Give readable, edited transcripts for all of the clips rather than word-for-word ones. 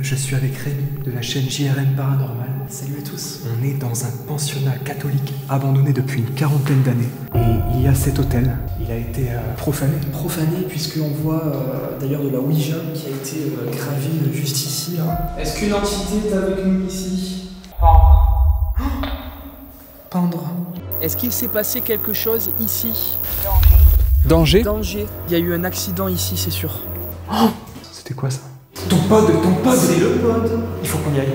je suis avec Rémi de la chaîne JRM Paranormal. Salut à tous. On est dans un pensionnat catholique abandonné depuis une quarantaine d'années. Et il y a cet hôtel, il a été profané. Profané puisqu'on voit d'ailleurs de la Ouija qui a été gravée juste ici. Est-ce qu'une entité est avec nous ici? Pendre. Est-ce qu'il s'est passé quelque chose ici? Danger? Danger. Il y a eu un accident ici, c'est sûr. Oh, c'était quoi ça? Ton pod. C'est le pod. Il faut qu'on y aille.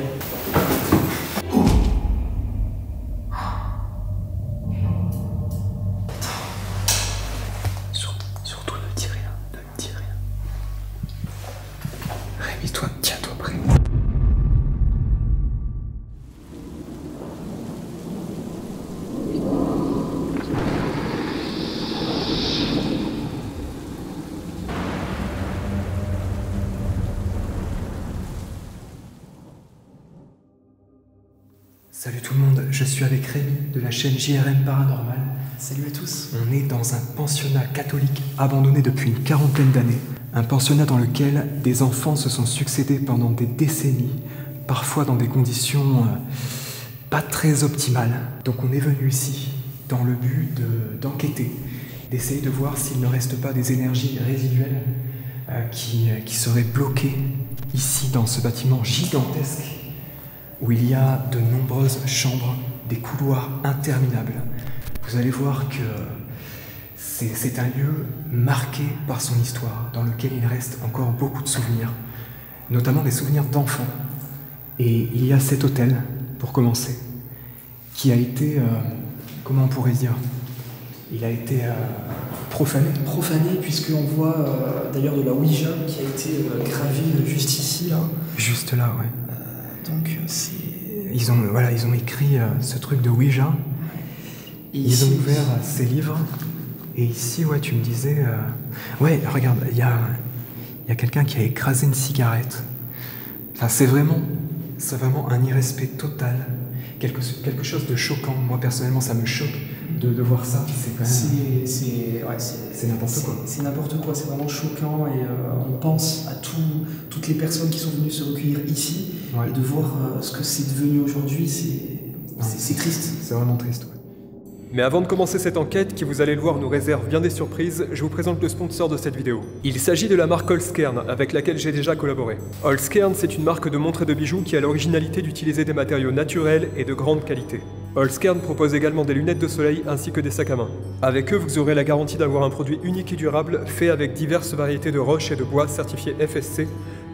Surtout ne dis rien, Rémi, toi, tiens-toi prêt. Salut tout le monde, je suis avec Rémi de la chaîne JRM Paranormal. Salut à tous. On est dans un pensionnat catholique abandonné depuis une quarantaine d'années. Un pensionnat dans lequel des enfants se sont succédés pendant des décennies, parfois dans des conditions pas très optimales. Donc on est venu ici dans le but d'enquêter, d'essayer de voir s'il ne reste pas des énergies résiduelles qui seraient bloquées ici dans ce bâtiment gigantesque, où il y a de nombreuses chambres, des couloirs interminables. Vous allez voir que c'est un lieu marqué par son histoire, dans lequel il reste encore beaucoup de souvenirs, notamment des souvenirs d'enfants. Et il y a cet hôtel, pour commencer, qui a été, comment on pourrait dire, il a été profané. Profané puisqu'on voit d'ailleurs de la Ouija qui a été gravée juste ici. Juste là, ouais. Donc c'est... Ils ont écrit ce truc de Ouija. Ils ont ouvert ces livres. Et ici, ouais, tu me disais... Ouais, regarde, il y a quelqu'un qui a écrasé une cigarette. Enfin, c'est vraiment un irrespect total. Quelque chose de choquant. Moi, personnellement, ça me choque de voir ça. C'est quand même... C'est n'importe quoi. C'est n'importe quoi, c'est vraiment choquant. Et on pense à toutes les personnes qui sont venues se recueillir ici. Ouais. Et de voir ce que c'est devenu aujourd'hui, c'est triste. C'est vraiment triste, ouais. Mais avant de commencer cette enquête, qui vous allez le voir nous réserve bien des surprises, je vous présente le sponsor de cette vidéo. Il s'agit de la marque Holzkern, avec laquelle j'ai déjà collaboré. Holzkern, c'est une marque de montres et de bijoux qui a l'originalité d'utiliser des matériaux naturels et de grande qualité. Holzkern propose également des lunettes de soleil ainsi que des sacs à main. Avec eux, vous aurez la garantie d'avoir un produit unique et durable, fait avec diverses variétés de roches et de bois certifiés FSC,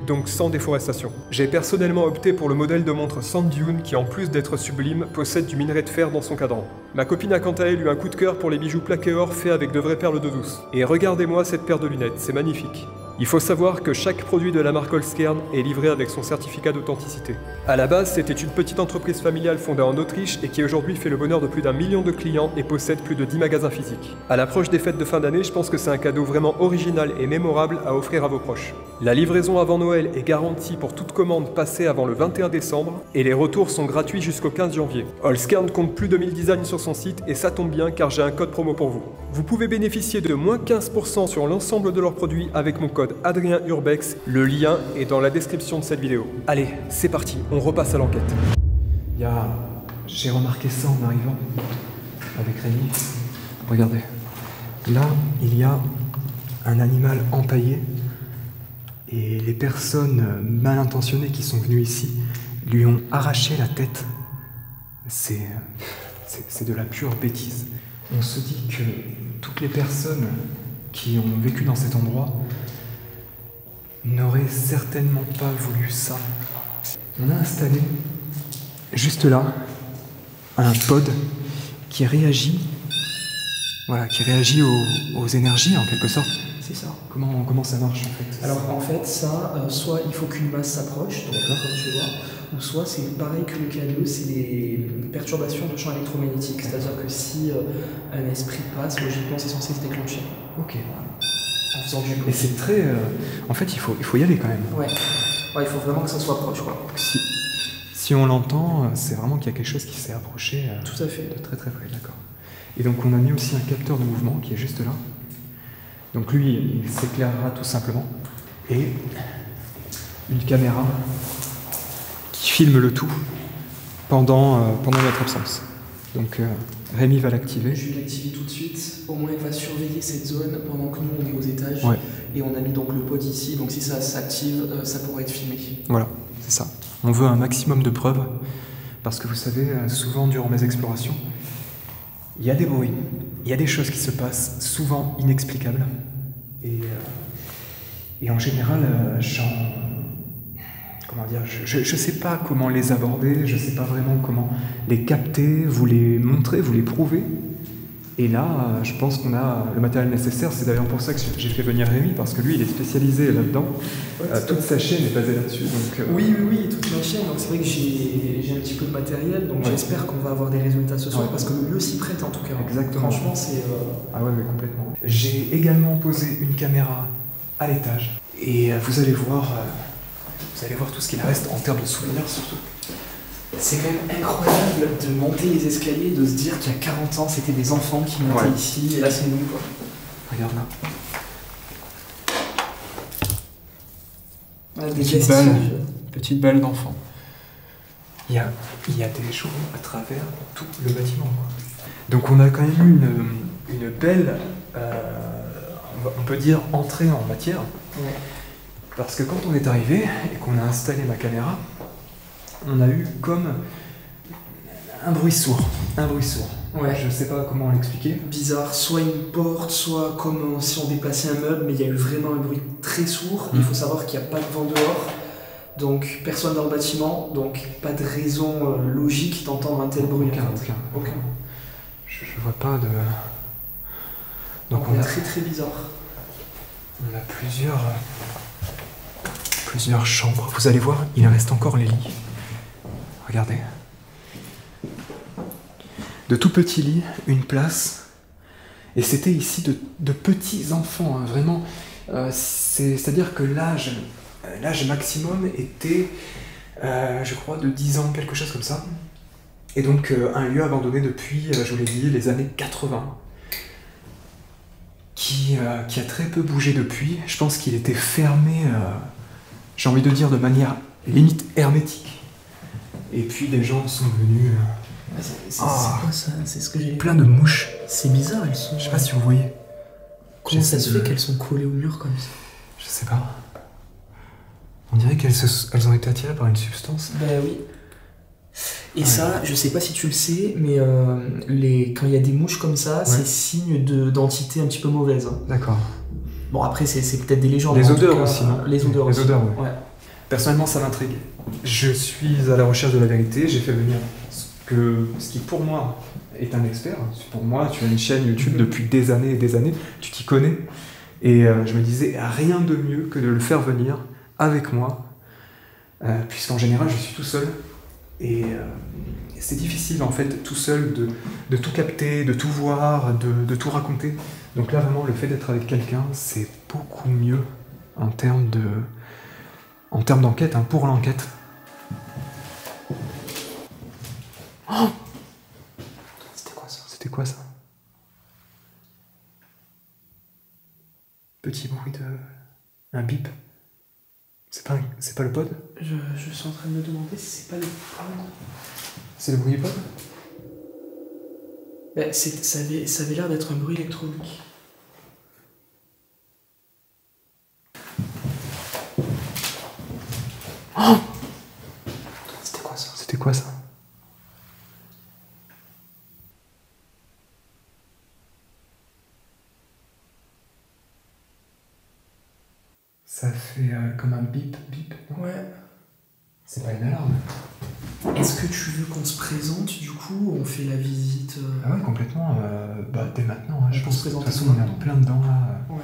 donc sans déforestation. J'ai personnellement opté pour le modèle de montre Sand Dune qui, en plus d'être sublime, possède du minerai de fer dans son cadran. Ma copine a quant à elle eu un coup de cœur pour les bijoux plaqués or faits avec de vraies perles d'eau douce. Et regardez-moi cette paire de lunettes, c'est magnifique. Il faut savoir que chaque produit de la marque Holzkern est livré avec son certificat d'authenticité. À la base, c'était une petite entreprise familiale fondée en Autriche et qui aujourd'hui fait le bonheur de plus d'1 million de clients et possède plus de 10 magasins physiques. À l'approche des fêtes de fin d'année, je pense que c'est un cadeau vraiment original et mémorable à offrir à vos proches. La livraison avant Noël est garantie pour toute commande passée avant le 21 décembre et les retours sont gratuits jusqu'au 15 janvier. Holzkern compte plus de 1000 designs sur son site et ça tombe bien car j'ai un code promo pour vous. Vous pouvez bénéficier de moins 15% sur l'ensemble de leurs produits avec mon code Adrien Urbex, le lien est dans la description de cette vidéo. Allez, c'est parti, on repasse à l'enquête. J'ai remarqué ça en arrivant avec Rémi. Regardez, là, il y a un animal empaillé et les personnes mal intentionnées qui sont venues ici lui ont arraché la tête. C'est de la pure bêtise. On se dit que toutes les personnes qui ont vécu dans cet endroit n'aurait certainement pas voulu ça. On a installé, juste là, un pod qui réagit, aux énergies en quelque sorte. C'est ça. Comment ça marche en fait? Alors en fait, ça, soit il faut qu'une masse s'approche, comme tu vois, ou soit c'est pareil que le K2, c'est les perturbations de champ électromagnétique. C'est-à-dire que si un esprit passe, logiquement c'est censé se déclencher. Ok. Et c'est très... En fait, il faut y aller quand même. Ouais, il faut vraiment que ça soit proche, quoi. Si on l'entend, c'est vraiment qu'il y a quelque chose qui s'est approché. Tout à fait. De très très près, d'accord. Et donc on a mis aussi un capteur de mouvement qui est juste là. Donc lui, il s'éclairera tout simplement. Et une caméra filme le tout pendant notre absence. Donc Rémi va l'activer. Je vais l'activer tout de suite. Au moins, il va surveiller cette zone pendant que nous, on est aux étages. Ouais. Et on a mis donc le pod ici. Donc si ça s'active, ça pourrait être filmé. Voilà, c'est ça. On veut un maximum de preuves. Parce que vous savez, souvent durant mes explorations, il y a des bruits, il y a des choses qui se passent, souvent inexplicables. Et en général, comment dire, je sais pas comment les aborder, je sais pas vraiment comment les capter, vous les montrer, vous les prouver. Et là, je pense qu'on a le matériel nécessaire. C'est d'ailleurs pour ça que j'ai fait venir Rémi, parce que lui, il est spécialisé là-dedans. Toute sa chaîne est basée là-dessus. Oui, toute ma chaîne. Donc c'est vrai que j'ai un petit peu de matériel, donc j'espère qu'on va avoir des résultats ce soir, parce que le lieu s'y prête en tout cas. Exactement. Franchement, c'est... Ah ouais, complètement. J'ai également posé une caméra à l'étage. Et vous allez voir tout ce qu'il reste en termes de souvenirs surtout. C'est quand même incroyable de monter les escaliers, de se dire qu'il y a 40 ans, c'était des enfants qui montaient ici, et là c'est nous, quoi. Regarde là. Voilà, petite balle d'enfant. Il y a des choses à travers tout le bâtiment, quoi. Donc on a quand même eu une belle, on peut dire, entrée en matière. Ouais. Parce que quand on est arrivé et qu'on a installé ma caméra, on a eu comme un bruit sourd. Ouais. Je sais pas comment l'expliquer. Bizarre, soit une porte, soit comme si on déplaçait un meuble, mais il y a eu vraiment un bruit très sourd. Il faut savoir qu'il n'y a pas de vent dehors, donc personne dans le bâtiment, donc pas de raison logique d'entendre un tel bruit. Aucun. Je vois pas de... Donc on a très très bizarre. On a plusieurs chambres. Vous allez voir, il reste encore les lits. Regardez. De tout petits lits, une place. Et c'était ici de petits enfants, hein, vraiment. C'est-à-dire que l'âge maximum était, je crois, de 10 ans, quelque chose comme ça. Et donc un lieu abandonné depuis, je vous l'ai dit, les années 80. Qui a très peu bougé depuis. Je pense qu'il était fermé, j'ai envie de dire, de manière limite hermétique. Et puis des gens sont venus... C'est quoi ça? C'est ce que j'ai... Plein de mouches. C'est bizarre, elles sont... Je sais pas si vous voyez. Comment ça se fait qu'elles sont collées au mur comme ça? Je sais pas. On dirait qu'elles ont été attirées par une substance. Ben oui. Et ça, je sais pas si tu le sais, mais quand il y a des mouches comme ça, c'est signe d'entité un petit peu mauvaise. Hein. D'accord. Bon, après, c'est peut-être des légendes. Les odeurs aussi, non? Les odeurs aussi. Les odeurs, ouais. Personnellement, ça m'intrigue. Je suis à la recherche de la vérité. J'ai fait venir ce qui, pour moi, est un expert. Pour moi, tu as une chaîne YouTube depuis des années et des années. Tu t'y connais. Et je me disais, rien de mieux que de le faire venir avec moi. Puisqu'en général, je suis tout seul. Et c'est difficile en fait tout seul de tout capter, de tout voir, de tout raconter. Donc là vraiment le fait d'être avec quelqu'un c'est beaucoup mieux en termes d'enquête, hein, pour l'enquête. Oh, C'était quoi ça? Petit bruit un bip. C'est pas le pod? Je suis en train de me demander si c'est pas le pod. C'est le bruit du pod? Ben, ça avait l'air d'être un bruit électronique. Oh, C'était quoi ça? Ça fait comme un bip, non? Ouais. C'est pas une alarme. Est-ce que tu veux qu'on se présente du coup? On fait la visite Ah ouais, complètement. Dès maintenant, hein, je pense que de toute façon on est en plein dedans là. Ouais.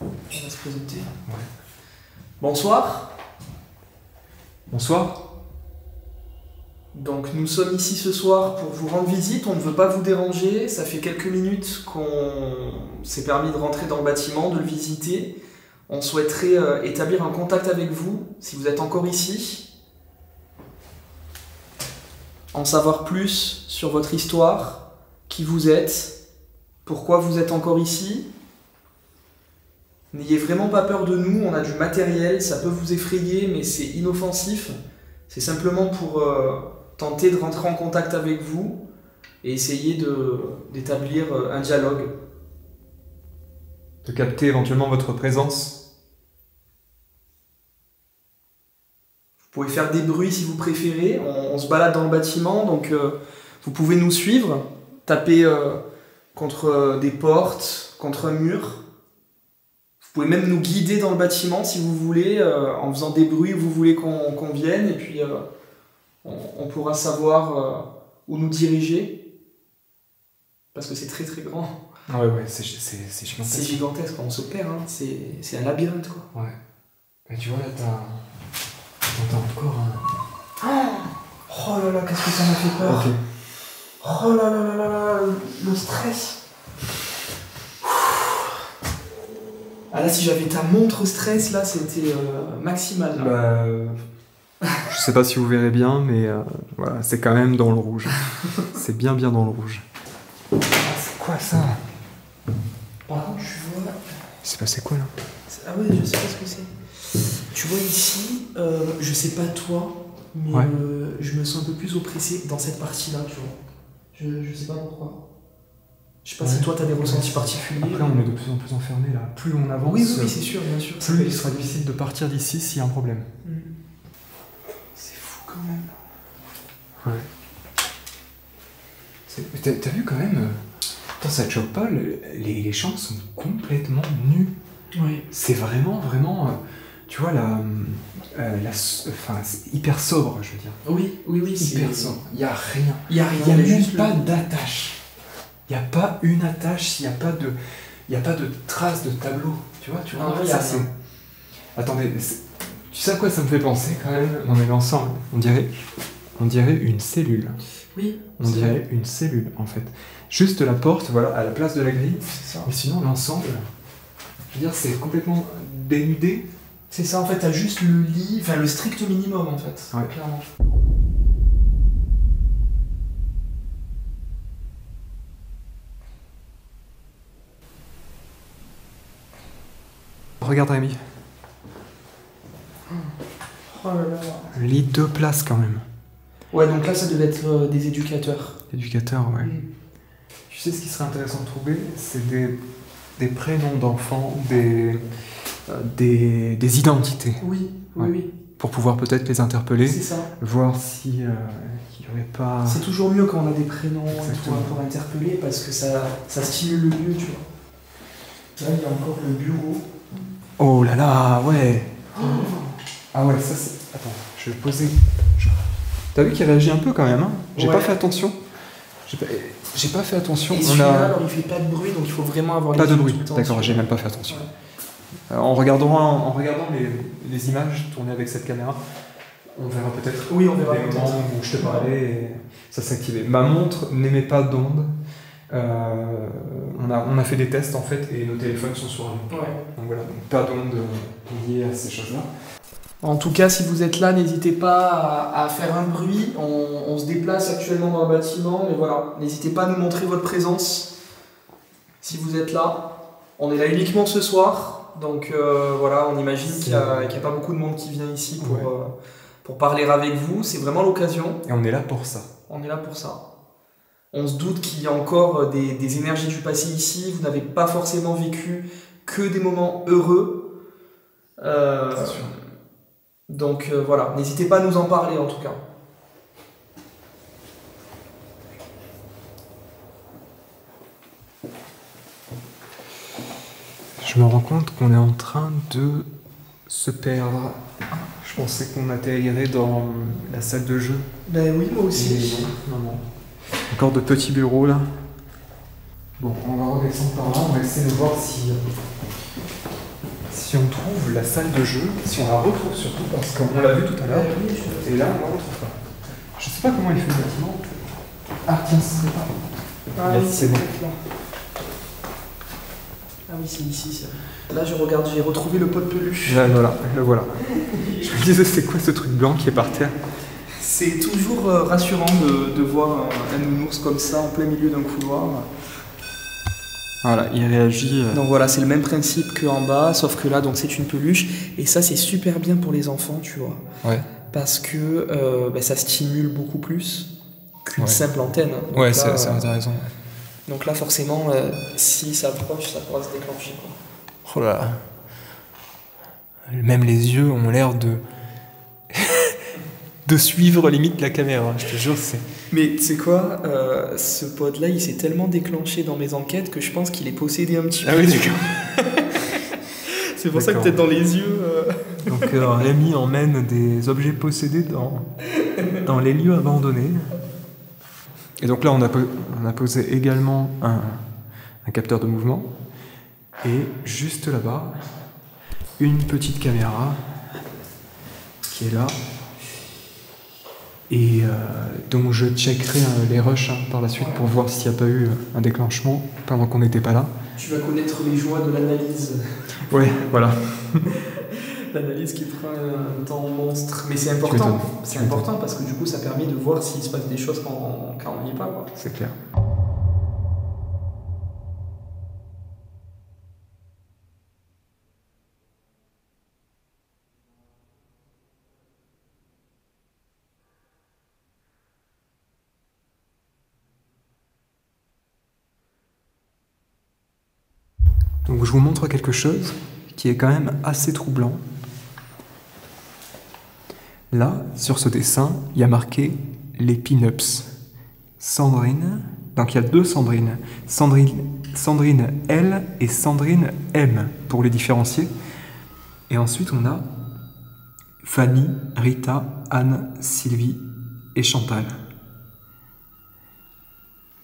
On va se présenter. Ouais. Bonsoir. Bonsoir. Donc nous sommes ici ce soir pour vous rendre visite, on ne veut pas vous déranger, ça fait quelques minutes qu'on s'est permis de rentrer dans le bâtiment, de le visiter. On souhaiterait établir un contact avec vous, si vous êtes encore ici. En savoir plus sur votre histoire, qui vous êtes, pourquoi vous êtes encore ici. N'ayez vraiment pas peur de nous, on a du matériel, ça peut vous effrayer, mais c'est inoffensif. C'est simplement pour tenter de rentrer en contact avec vous et essayer d'établir un dialogue. De capter éventuellement votre présence. Vous pouvez faire des bruits si vous préférez. On se balade dans le bâtiment, donc vous pouvez nous suivre, taper contre des portes, contre un mur. Vous pouvez même nous guider dans le bâtiment si vous voulez, en faisant des bruits où vous voulez qu'on vienne, et puis on pourra savoir où nous diriger. Parce que c'est très très grand. Ouais, c'est gigantesque. C'est gigantesque, on se perd, hein. C'est un labyrinthe, quoi. Ouais. Et tu vois, là, t'as encore un... Oh là là, qu'est-ce que ça m'a fait peur. Ok. Oh là là là là là, le stress. Ah là, si j'avais ta montre stress, là, c'était maximal. Là. Je sais pas si vous verrez bien, mais voilà, c'est quand même dans le rouge. C'est bien dans le rouge. Ah, c'est quoi ça? Par contre, tu vois... Il s'est passé quoi, là? Ah ouais, je sais pas ce que c'est. Tu vois ici, je sais pas toi, mais ouais. Je me sens un peu plus oppressé dans cette partie-là, tu vois. Je sais pas pourquoi. Je sais pas si toi t'as des ressentis particuliers. Après, on est de plus en plus enfermé là. Plus on avance, oui, c'est sûr, bien sûr. Plus il sera difficile de partir d'ici s'il y a un problème. C'est fou quand même. Ouais. T'as vu quand même, ça te choque pas, les gens sont complètement nus. Oui. C'est vraiment, tu vois, c'est hyper sobre, je veux dire. Oui, hyper sobre. Il n'y a rien. Il n'y a rien. Il n'y a même pas d'attache. Il n'y a pas une attache, il n'y a pas de traces de tableau. Tu vois, ça c'est... Attendez, tu sais à quoi ça me fait penser quand même? Non mais l'ensemble, on dirait une cellule. Oui. On dirait une cellule en fait. Juste la porte, voilà, à la place de la grille. C'est ça. Mais sinon l'ensemble, je veux dire, c'est complètement dénudé. C'est ça, en fait, t'as juste le lit, enfin le strict minimum en fait, ouais. Clairement. Regarde Rémi. Oh là là. Le lit 2 places quand même. Ouais, donc là ça devait être des éducateurs. Éducateurs, ouais. Tu sais ce qui serait intéressant de trouver, c'est des prénoms d'enfants, des identités. Oui. Pour pouvoir peut-être les interpeller, c'est ça. Voir si il n'y aurait pas... C'est toujours mieux quand on a des prénoms pour interpeller parce que ça stimule le lieu, tu vois. Là, il y a encore le bureau. Oh là là, ouais. Ah ouais, ça c'est... Attends, je vais poser... T'as vu qu'il réagit un peu quand même, hein? J'ai pas fait attention. J'ai pas fait attention. Et celui-là, alors il fait pas de bruit, donc il faut vraiment avoir pas les de bruit, tout le temps, d'accord, j'ai même pas fait attention. Ouais. En regardant les images tournées avec cette caméra, on verra peut-être on verra les moments où je te parlais et ça s'activait. Ma montre n'émet pas d'ondes. On a fait des tests en fait et nos téléphones sont sur nous. Ouais. Donc voilà, donc pas d'ondes liées à ces choses-là. En tout cas, si vous êtes là, n'hésitez pas à faire un bruit. On se déplace actuellement dans le bâtiment, mais voilà, n'hésitez pas à nous montrer votre présence si vous êtes là. On est là uniquement ce soir, donc voilà, on imagine qu'il n'y a pas beaucoup de monde qui vient ici pour parler avec vous. C'est vraiment l'occasion. Et on est là pour ça. On est là pour ça. On se doute qu'il y a encore des énergies du passé ici. Vous n'avez pas forcément vécu que des moments heureux. C'est sûr. Donc voilà, n'hésitez pas à nous en parler en tout cas. Je me rends compte qu'on est en train de se perdre. Je pensais qu'on atterrirait dans la salle de jeu. Ben oui, moi aussi. Non. Encore de petits bureaux là. Bon, on va redescendre par là, on va essayer de voir si on trouve la salle de jeu, si on la retrouve surtout, parce qu'on l'a vu tout à l'heure, et là on la retrouve pas. Je sais pas comment il fait le bâtiment. Ah tiens, c'est pas. Ah oui, c'est bon. Ah oui, c'est ici, ça. Là, je regarde, j'ai retrouvé le pot de peluche. Là, voilà, le voilà. Je me disais, c'est quoi ce truc blanc qui est par terre? C'est toujours rassurant de voir un nounours comme ça en plein milieu d'un couloir. Voilà, il réagit. Donc voilà, c'est le même principe qu'en bas, sauf que là, donc c'est une peluche. Et ça, c'est super bien pour les enfants, tu vois. Ouais. parce que ça stimule beaucoup plus qu'une Ouais. simple antenne. Donc Ouais, là, c'est t'as raison. donc là, forcément, si ça approche, ça pourra se déclencher, quoi. Oh là là. Même les yeux ont l'air de de suivre limite la caméra, je te jure, c'est... Mais tu sais quoi, ce pod-là, il s'est tellement déclenché dans mes enquêtes que je pense qu'il est possédé un petit peu. Ah oui, d'accord. C'est pour ça que D'accord. peut-être dans les yeux... Donc Rémi emmène des objets possédés dans les lieux abandonnés. Et donc là, on a posé également un capteur de mouvement. Et juste là-bas, une petite caméra qui est là. Et dont je checkerai les rushs par la suite pour voir s'il n'y a pas eu un déclenchement pendant qu'on n'était pas là. Tu vas connaître les joies de l'analyse. Ouais, voilà. L'analyse qui prend un temps monstre. Mais c'est Tu important. m'étonnes. C'est important parce que du coup, ça permet de voir s'il se passe des choses quand on n'y est pas, quoi. C'est clair. Donc je vous montre quelque chose qui est quand même assez troublant. Là, sur ce dessin, il y a marqué les pin-ups. Sandrine, donc il y a deux Sandrine. Sandrine L et Sandrine M, pour les différencier. Et ensuite, on a Fanny, Rita, Anne, Sylvie et Chantal.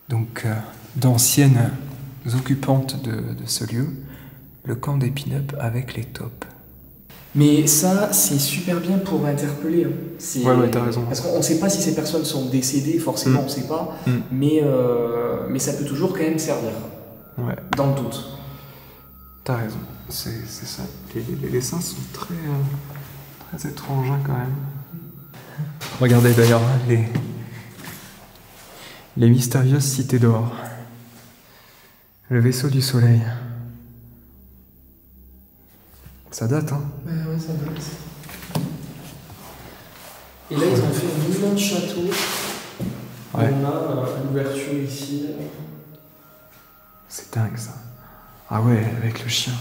Donc, d'anciennes occupantes de ce lieu, le camp des pin-up avec les tops. Mais ça, c'est super bien pour interpeller. Hein. Ouais, t'as raison. Parce qu'on ne sait pas si ces personnes sont décédées, forcément, on ne sait pas. Mais ça peut toujours quand même servir. Ouais, Dans le doute. t'as raison. C'est ça. Les dessins sont très étranges hein, quand même. Regardez d'ailleurs les mystérieuses cités d'or. Le vaisseau du soleil. Ça date, hein? Ouais, ça date. Et là, ils ont fait un immense château. Ouais. On a l'ouverture ici. C'est dingue ça. Ah ouais, avec le chien.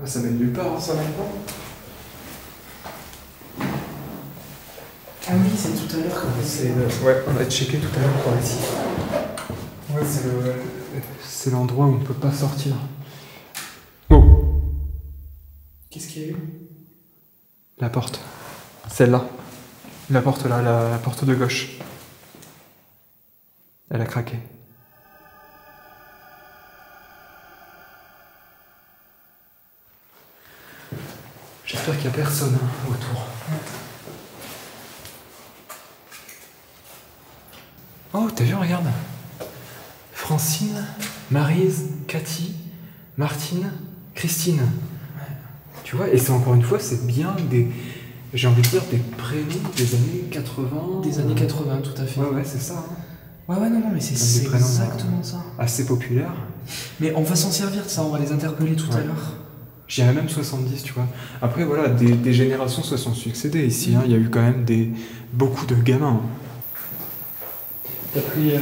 Ah, ça mène nulle part, hein, ça mène pas. Ah oui, c'est tout à l'heure. Ouais, on a checké tout à l'heure par ici. Ouais, c'est l'endroit où on peut pas sortir. Oh, Qu'est-ce qu'il y a eu? la porte. Celle-là. La porte là, la porte de gauche. Elle a craqué. J'espère qu'il n'y a personne hein, autour. Oh, t'as vu, regarde. Francine, Maryse, Cathy, Martine, Christine. Tu vois, et c'est encore une fois, c'est bien des, j'ai envie de dire, des prénoms des années 80. Des années 80, tout à fait. Ouais, c'est ça. Hein. Ouais, non, mais c'est des prénoms, exactement ça. Assez populaires. Mais on va s'en servir de ça, on va les interpeller tout à l'heure. J'irais même 70, tu vois. Après, voilà, des générations se sont succédées ici. Hein. Il y a eu quand même beaucoup de gamins. T'as pris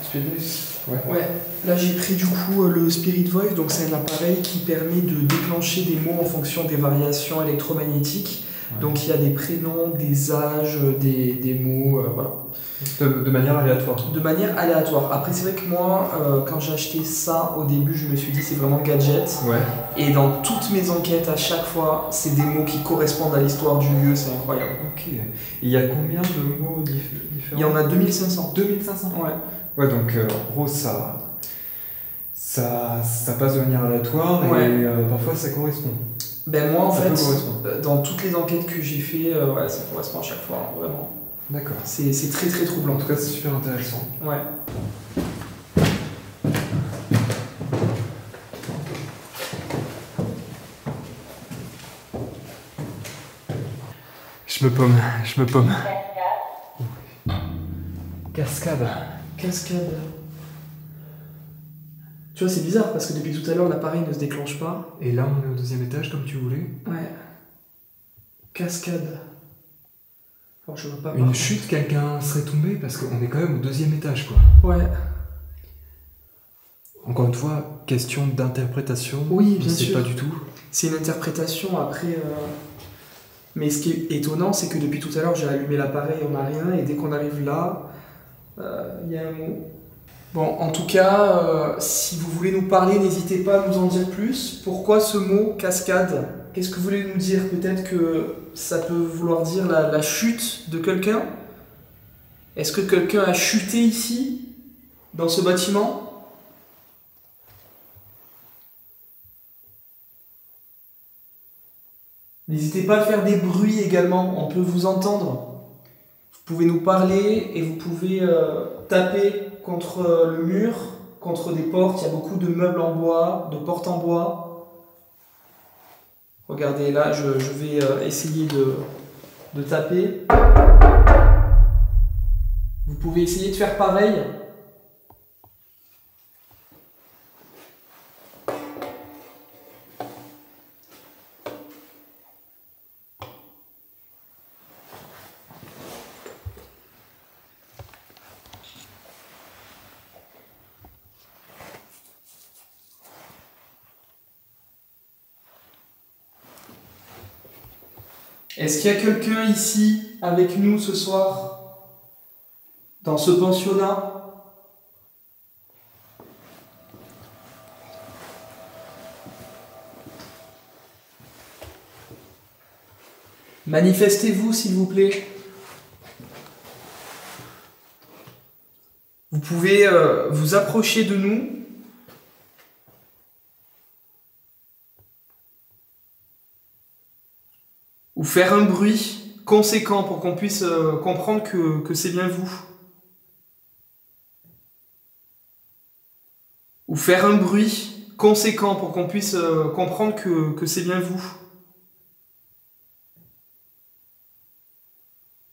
Spirit Voice? Ouais. Là j'ai pris du coup le Spirit Voice, donc c'est un appareil qui permet de déclencher des mots en fonction des variations électromagnétiques. Ouais. Donc il y a des prénoms, des âges, des mots, voilà. De manière aléatoire. De manière aléatoire. Après c'est vrai que moi, quand j'ai acheté ça au début, je me suis dit c'est vraiment gadget. Ouais. Et dans toutes mes enquêtes, à chaque fois, c'est des mots qui correspondent à l'histoire du lieu, c'est incroyable. Ok. Et il y a combien de mots différents? Il y en a 2500. 2500? Ouais. Ouais, donc en gros, ça passe de manière aléatoire et parfois ça correspond. Ben moi, en fait, dans toutes les enquêtes que j'ai fait, ça correspond à chaque fois, vraiment. D'accord. C'est très très troublant. En tout cas, c'est super intéressant. Ouais. Je me paume. Cascade. Cascade. Tu vois, c'est bizarre parce que depuis tout à l'heure, l'appareil ne se déclenche pas. Et là, on est au 2e étage comme tu voulais. Ouais. Cascade. Alors, je vois pas. Une chute, quelqu'un serait tombé parce qu'on est quand même au 2e étage, quoi. Ouais. Encore une fois, question d'interprétation. Oui, je bien sais sûr. pas du tout. C'est une interprétation après. Mais ce qui est étonnant, c'est que depuis tout à l'heure, j'ai allumé l'appareil, on n'a rien, et dès qu'on arrive là, il y a un mot. Bon, en tout cas, si vous voulez nous parler, n'hésitez pas à nous en dire plus. Pourquoi ce mot cascade? Qu'est-ce que vous voulez nous dire? Peut-être que ça peut vouloir dire la chute de quelqu'un? Est-ce que quelqu'un a chuté ici, dans ce bâtiment? N'hésitez pas à faire des bruits également, on peut vous entendre. Vous pouvez nous parler et vous pouvez taper contre le mur, contre des portes. Il y a beaucoup de meubles en bois, de portes en bois. Regardez là, je vais essayer de taper. Vous pouvez essayer de faire pareil. Est-ce qu'il y a quelqu'un ici avec nous ce soir, dans ce pensionnat? Manifestez-vous s'il vous plaît. Vous pouvez vous approcher de nous. Ou faire un bruit conséquent pour qu'on puisse comprendre que c'est bien vous. Ou faire un bruit conséquent pour qu'on puisse comprendre que c'est bien vous.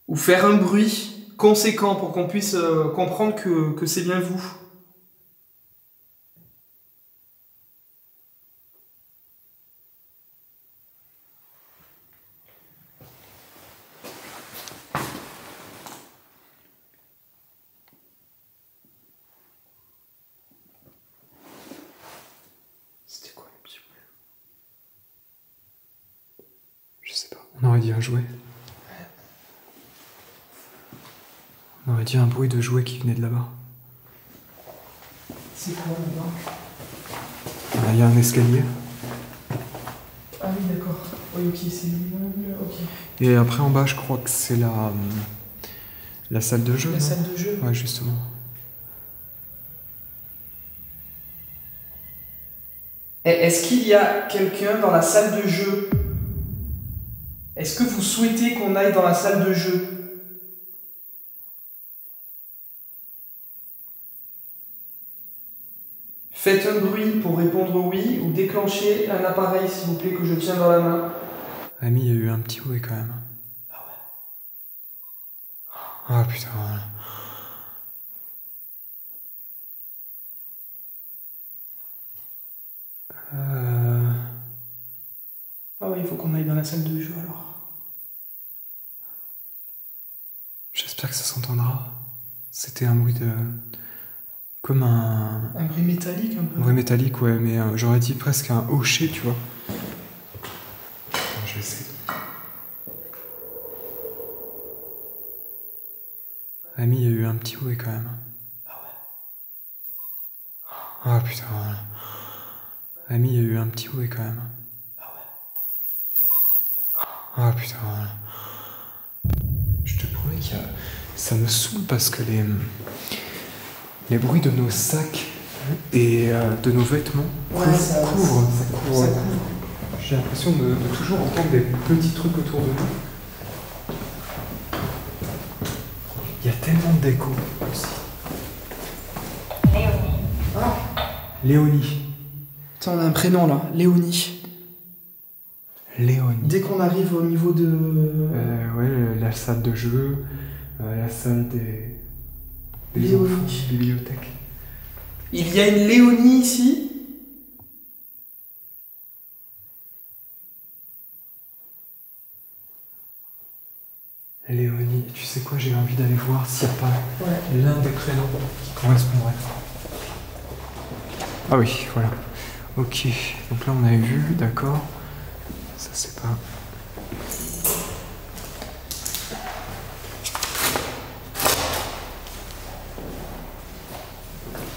Ou faire un bruit conséquent pour qu'on puisse comprendre que c'est bien vous. C'était quoi le petit bruit? Je sais pas. On aurait dit un jouet. On aurait dit un bruit de jouet qui venait de là-bas. C'est quoi là-bas? Il y a un escalier. Ah oui, d'accord. Oui, ok, c'est l'immeuble, ok. Et après en bas, je crois que c'est la salle de jeu. La non salle de jeu? Ouais, justement. Est-ce qu'il y a quelqu'un dans la salle de jeu? Est-ce que vous souhaitez qu'on aille dans la salle de jeu? Faites un bruit pour répondre oui ou déclenchez un appareil s'il vous plaît que je tiens dans la main. Ami, il y a eu un petit bruit quand même. Ah ouais. Ah putain. Ah ouais, il faut qu'on aille dans la salle de jeu alors. J'espère que ça s'entendra. C'était un bruit de... Comme un... Un bruit métallique un peu. Un bruit métallique, ouais, mais j'aurais dit presque un hocher, tu vois. Attends, je vais essayer. Ami, il y a eu un petit bruit quand même. Ah ouais. Ah putain. Ami, il y a eu un petit bruit quand même. Ah ouais. Ah putain. Je te promets qu'il y a... Ça me saoule parce que les bruits de nos sacs et de nos vêtements ça couvrent. couvre. J'ai l'impression de toujours entendre des petits trucs autour de nous. Il y a tellement d'écho aussi. Léonie. Ah. Léonie. Attends, on a un prénom là, Léonie. Léonie. Dès qu'on arrive au niveau de... Ouais, la salle de jeu, la salle des Léonie. enfants, bibliothèque. Il y a une Léonie ici? Léonie, tu sais quoi, j'ai envie d'aller voir s'il n'y a pas Ouais. l'un des prénoms qui correspondrait. Ah oui, voilà. Ok, donc là on avait vu, d'accord. Ça c'est pas...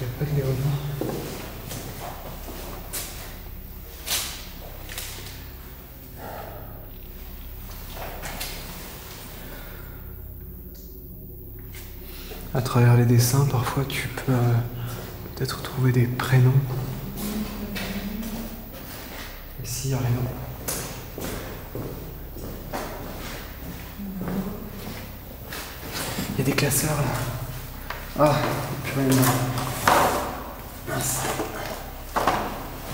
Il n'y a pas de Léonie. À travers les dessins, parfois tu peux peut-être trouver des prénoms. Ici, il n'y a rien. Il y a des classeurs là. Ah, purée, non. Mince.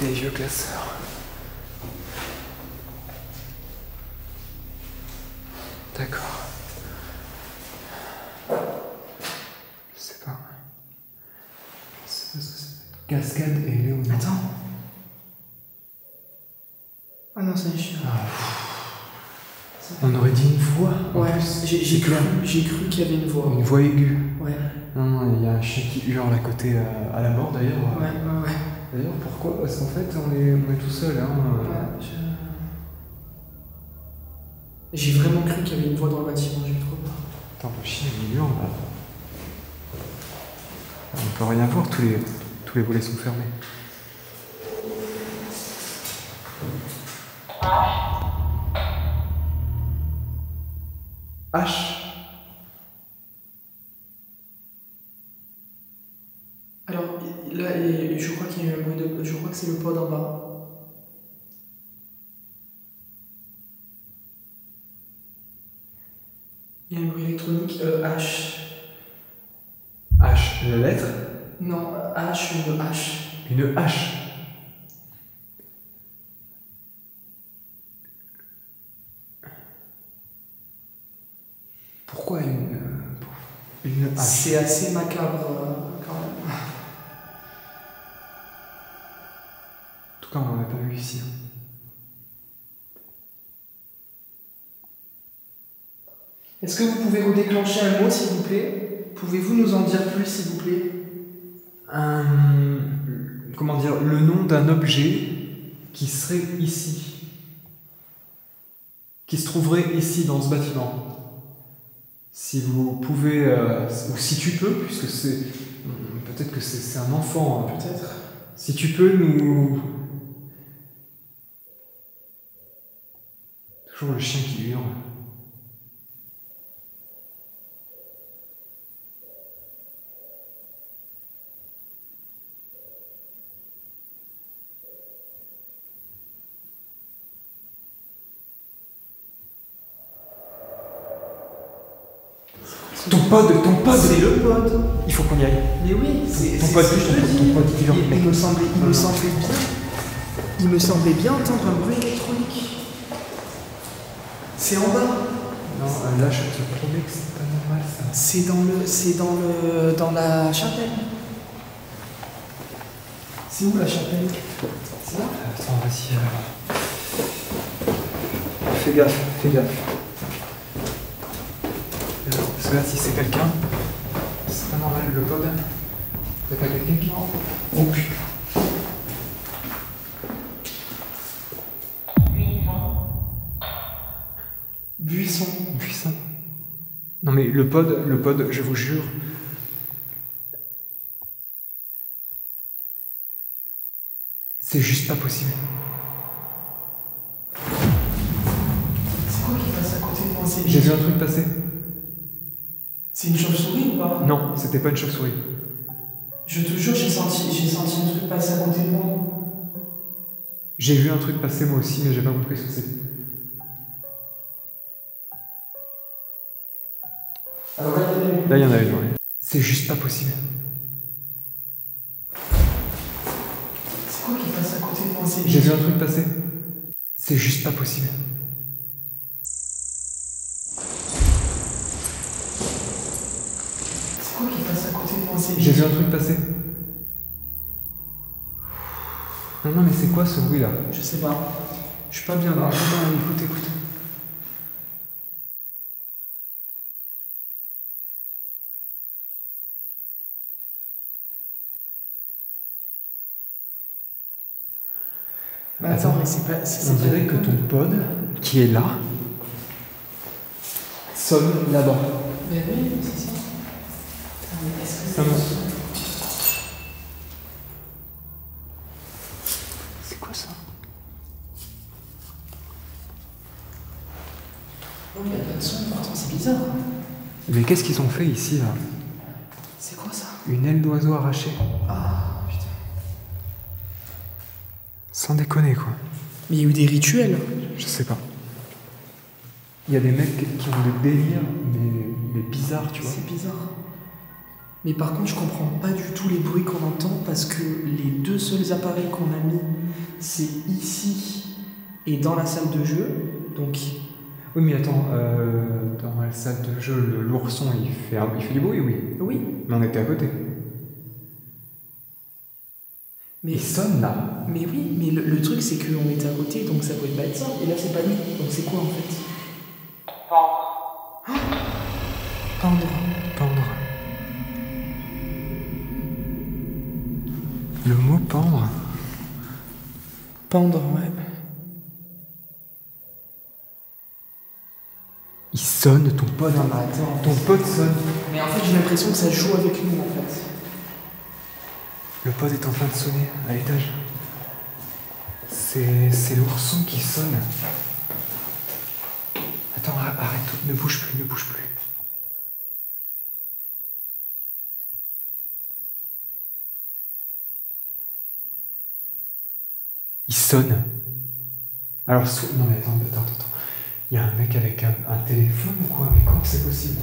Des vieux classeurs. D'accord. Je sais pas. Je sais pas ce que c'est. Cascade et Léonie. Attends. Ah non, c'est un chien. On aurait dit une voix. Ouais, j'ai clair. cru qu'il y avait une voix. Une voix aiguë. Ouais. Non, il y a un chien qui hurle à côté, à la mort d'ailleurs. Ouais. D'ailleurs, pourquoi? Parce qu'en fait, on est tout seul. Hein. Ouais, j'ai vraiment cru qu'il y avait une voix dans le bâtiment, j'ai eu trop peur. Attends, le chien il hurle là. On peut rien voir, tous les volets sont fermés. H. Alors là, je crois qu'il y a eu un bruit de. Je crois que c'est le pod en bas. Il y a un bruit électronique. H. H, la lettre? Non, H, une H. Une H. Pourquoi une H? C'est assez macabre quand même. En tout cas, on n'en a pas vu ici. Hein. Est-ce que vous pouvez redéclencher un mot, s'il vous plaît? Pouvez-vous nous en dire plus, s'il vous plaît? Comment dire, le nom d'un objet qui serait ici, qui se trouverait ici dans ce bâtiment. Si vous pouvez, ou si tu peux, puisque c'est, peut-être que c'est un enfant, hein. Peut-être. Si tu peux nous... Toujours le chien qui hurle. Ton pod. C'est le pod. Il faut qu'on y aille. Mais oui, c'est Ton ce pod, que je te dis. ton pod qui hurle. Il me semblait bien entendre un bruit électronique. C'est en bas. Non, là, je te promets que c'est pas normal, ça. C'est dans la chapelle. C'est où la chapelle? C'est là? Attends, vas-y. Fais gaffe. Parce que là, si c'est quelqu'un, c'est pas normal, le pod. Y'a pas quelqu'un qui rentre? Oh putain. Buisson. Non mais le pod, je vous jure. C'est juste pas possible. C'est quoi qui passe à côté de moi? J'ai vu un truc passer. C'est une chauve-souris ou pas? Non, c'était pas une chauve-souris. Je te jure, j'ai senti un truc passer à côté de moi. J'ai vu un truc passer moi aussi, mais j'ai pas compris ce que c'est. Alors Là, il y en a une, ouais. C'est juste pas possible. c'est quoi qui passe à côté de moi? J'ai vu un truc passer. C'est juste pas possible. C'est quoi qui passe à côté de moi? J'ai vu un truc passer. Non, mais c'est quoi ce bruit là? Je sais pas. Je suis pas bien là. Écoute. Bah, attends, mais c'est pas. On dirait que ton pod, qui est là, sonne là-bas. Mais oui, c'est ça. Mais est-ce que Ça me... C'est quoi ça? Oh, il n'y a pas de son, pourtant c'est bizarre. Mais qu'est-ce qu'ils ont fait ici, là? C'est quoi ça? Une aile d'oiseau arrachée. Ah, putain. Sans déconner, quoi. Mais il y a eu des rituels. Je sais pas. Il y a des mecs qui ont des délires, mais bizarres, tu vois. C'est bizarre. Mais par contre, je comprends pas du tout les bruits qu'on entend parce que les deux seuls appareils qu'on a mis, c'est ici et dans la salle de jeu. Donc, Oui, mais attends, dans la salle de jeu, l'ourson, il fait du bruit, oui. oui. Mais on était à côté. Mais, Il sonne là. mais oui, mais le truc c'est qu'on était à côté, donc ça pouvait pas être ça. Et là, c'est pas lui. Donc, c'est quoi en fait? Pendre. Pendre. Le mot pendre. Pendre, ouais. Il sonne, ton pod. Non, mais attends. Ton pod sonne. Mais en fait, j'ai l'impression que ça joue avec nous en fait. Le pod est en train de sonner à l'étage. C'est l'ourson qui sonne. Attends, arrête, ne bouge plus, ne bouge plus. Il sonne. Alors, non mais attends. Il y a un mec avec un téléphone ou quoi? Mais comment c'est possible?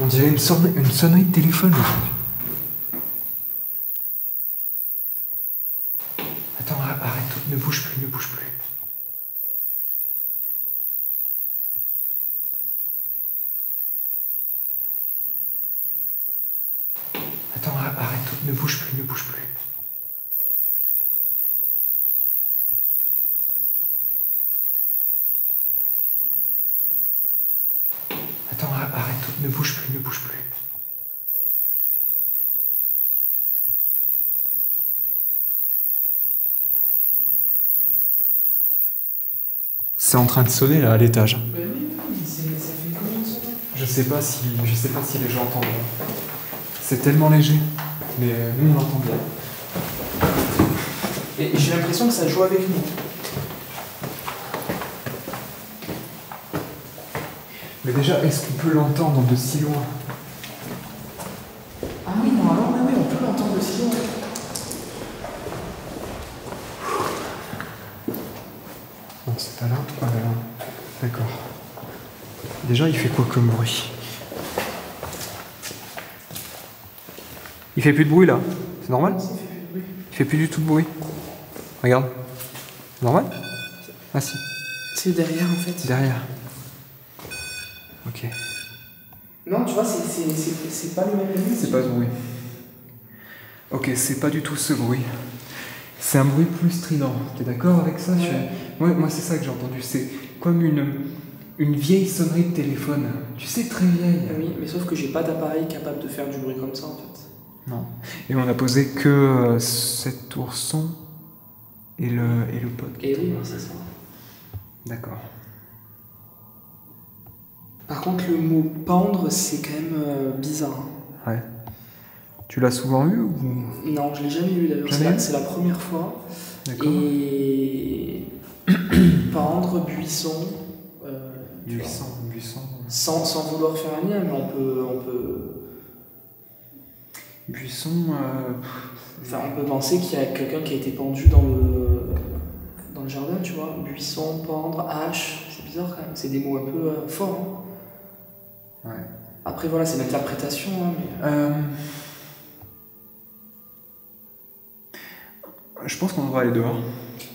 On dirait une sonnerie de téléphone. Attends, arrête, ne bouge plus, ne bouge plus. Attends, arrête, ne bouge plus, ne bouge plus. Attends, arrête, ne bouge plus, ne bouge plus. C'est en train de sonner là à l'étage. Mais oui, ça fait combien de son? Je sais pas si les gens entendent. C'est tellement léger, mais nous on l'entend bien. Et j'ai l'impression que ça joue avec nous. Mais déjà, est-ce qu'on peut l'entendre de si loin? Ah oui, normalement, oui, on peut l'entendre aussi loin. Non, c'est pas là. Ah, là. D'accord. Déjà, il fait quoi comme bruit? Il fait plus de bruit là. C'est normal? Ça fait plus de bruit. Il fait plus du tout de bruit. Regarde. C'est normal? Ah si. C'est derrière en fait. Derrière. Ok. Non, tu vois, c'est pas le même bruit. C'est pas ce bruit. Ok, c'est pas du tout ce bruit. C'est un bruit plus strident. T'es d'accord avec ça? Ouais. Ouais, moi c'est ça que j'ai entendu. C'est comme une vieille sonnerie de téléphone. Tu sais, très vieille. Oui, mais sauf que j'ai pas d'appareil capable de faire du bruit comme ça en fait. Non. Et on a posé que cet ourson et le pod. Et oui, c'est ça. D'accord. Par contre, le mot pendre, c'est quand même bizarre. Ouais. Tu l'as souvent eu ou... Non, je l'ai jamais eu d'ailleurs. Jamais eu? C'est la première fois. D'accord. Et pendre, buisson. Tu vois. Buisson. Sans vouloir faire un lien, mais on peut. Buisson. Enfin, on peut penser qu'il y a quelqu'un qui a été pendu dans le jardin, tu vois. Buisson, pendre, hache, c'est bizarre quand même. C'est des mots un peu forts. Hein. Ouais. Après, voilà, c'est l'interprétation. Hein, Je pense qu'on devrait aller dehors.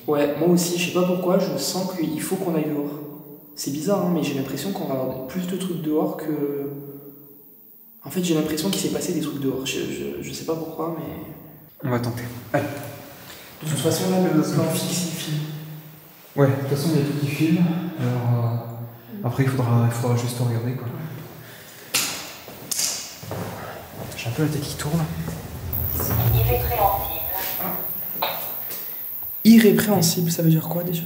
Ouais, moi aussi, je sais pas pourquoi, je sens qu'il faut qu'on aille dehors. C'est bizarre, hein, mais j'ai l'impression qu'on va avoir plus de trucs dehors que. En fait, j'ai l'impression qu'il s'est passé des trucs dehors. Je sais pas pourquoi, mais. On va tenter. Allez. De toute façon, là, le plan fixe, il filme. Ouais, de toute façon, il y a tout qui filme. Alors, après, il faudra juste regarder, quoi. J'ai un peu la tête qui tourne. Irrépréhensible, ça veut dire quoi déjà?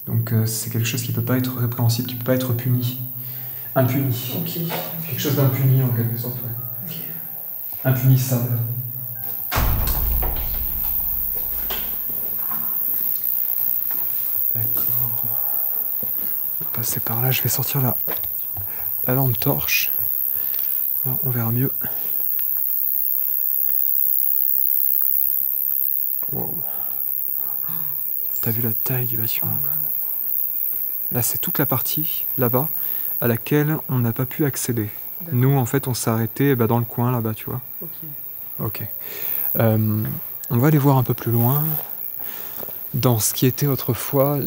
Donc c'est quelque chose qui peut pas être répréhensible, qui peut pas être puni. Impuni. Ok. Quelque chose d'impuni en quelque sorte, ouais. Ok. Impunissable. D'accord. On va passer par là, je vais sortir la lampe torche. Là, on verra mieux. Wow. T'as vu la taille du bâtiment, quoi. Là, c'est toute la partie, là-bas, à laquelle on n'a pas pu accéder. Nous, en fait, on s'est arrêté dans le coin, là-bas, tu vois. Ok. Ok. On va aller voir un peu plus loin, dans ce qui était autrefois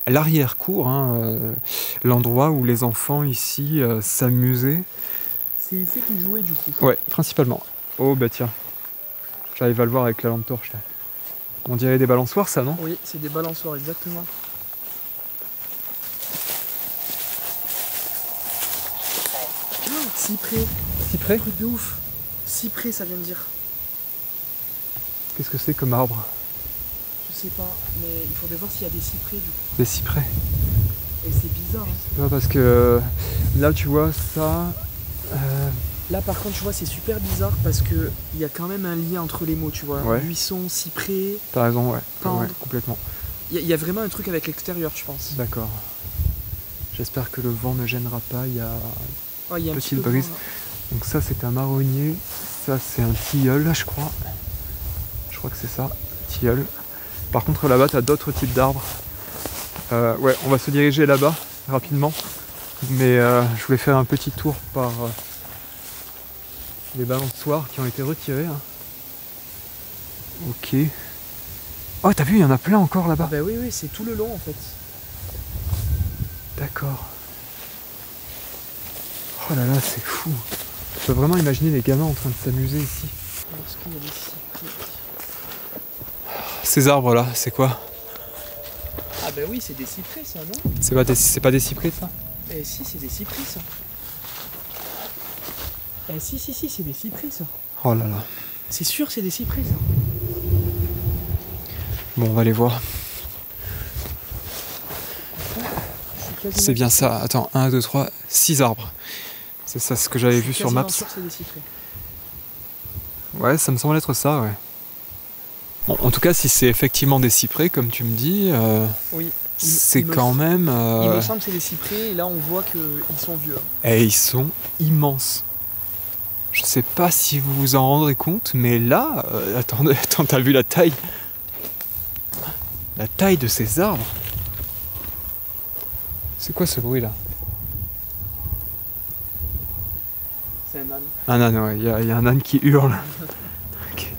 l'arrière-cour, hein, l'endroit où les enfants, ici, s'amusaient. C'est ici qu'ils jouaient, du coup. Ouais, principalement. Oh, bah tiens. J'arrive à le voir avec la lampe torche, là. On dirait des balançoires, ça, non? Oui, c'est des balançoires, exactement. Oh, cyprès. Cyprès? Truc de ouf. Cyprès, ça vient de dire. Qu'est-ce que c'est comme arbre? Je sais pas, mais il faudrait voir s'il y a des cyprès, du coup. Des cyprès. Et c'est bizarre, hein. Ouais, parce que là, tu vois, ça... Là, par contre, tu vois, c'est super bizarre parce que il y a quand même un lien entre les mots, tu vois. Ouais. Buisson, cyprès. T'as raison, ouais. Pendre. Ouais, complètement. Il y a vraiment un truc avec l'extérieur, je pense. D'accord. J'espère que le vent ne gênera pas. Il y a Oh, il y a un petite petit peu de brise. vent, là. Donc ça, c'est un marronnier. Ça, c'est un tilleul, je crois. Je crois que c'est ça, tilleul. Par contre, là-bas, t'as d'autres types d'arbres. Ouais, on va se diriger là-bas, rapidement. Mais je voulais faire un petit tour par les balançoires qui ont été retirés. Hein. Ok. Oh, t'as vu, il y en a plein encore là-bas. Bah oui, c'est tout le long, en fait. D'accord. Oh là là, c'est fou. Je peux vraiment imaginer les gamins en train de s'amuser ici. Est-ce qu'il y a des cyprès? Ces arbres-là, c'est quoi? Ah bah oui, c'est des cyprès, ça, non? C'est pas des cyprès, ça? Eh si, c'est des cyprès, ça. Eh si, c'est des cyprès, ça. Oh là là. C'est sûr, c'est des cyprès, ça. Bon, on va aller voir. Je suis quasiment C'est bien ça. Attends, 1, 2, 3, 6 arbres. C'est ça ce que j'avais vu sur Maps. sûr que c'est des cyprès. Ouais, ça me semble être ça, ouais. Bon, en tout cas, si c'est effectivement des cyprès, comme tu me dis, Oui. c'est quand même... Il me semble que c'est des cyprès, et là on voit qu'ils sont vieux. Et ils sont immenses. Je sais pas si vous vous en rendrez compte, mais là... attends, t'as vu la taille? La taille de ces arbres. C'est quoi ce bruit là? C'est un âne. Un âne, ouais, il y a un âne qui hurle. Ok.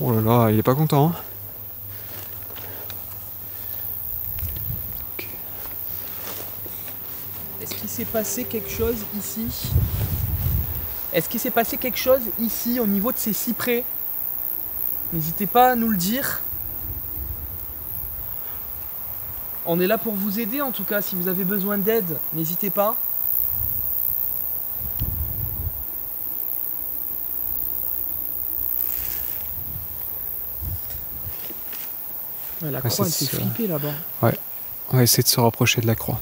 Oh là là, il est pas content. Hein. Ok. Est-ce qu'il s'est passé quelque chose ici? Est-ce qu'il s'est passé quelque chose ici au niveau de ces cyprès? N'hésitez pas à nous le dire. On est là pour vous aider en tout cas, si vous avez besoin d'aide, n'hésitez pas. Ouais, la croix elle fait flipper là-bas. Ouais, on va essayer de se rapprocher de la croix.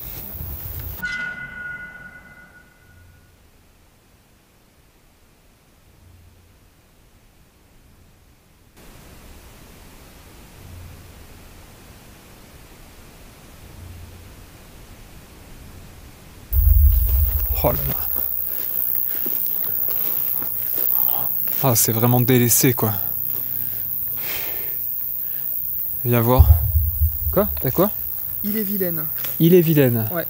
Oh là là. Ah, c'est vraiment délaissé quoi. Viens voir. Quoi? T'as quoi? Il est vilaine. Il est vilaine. Ouais.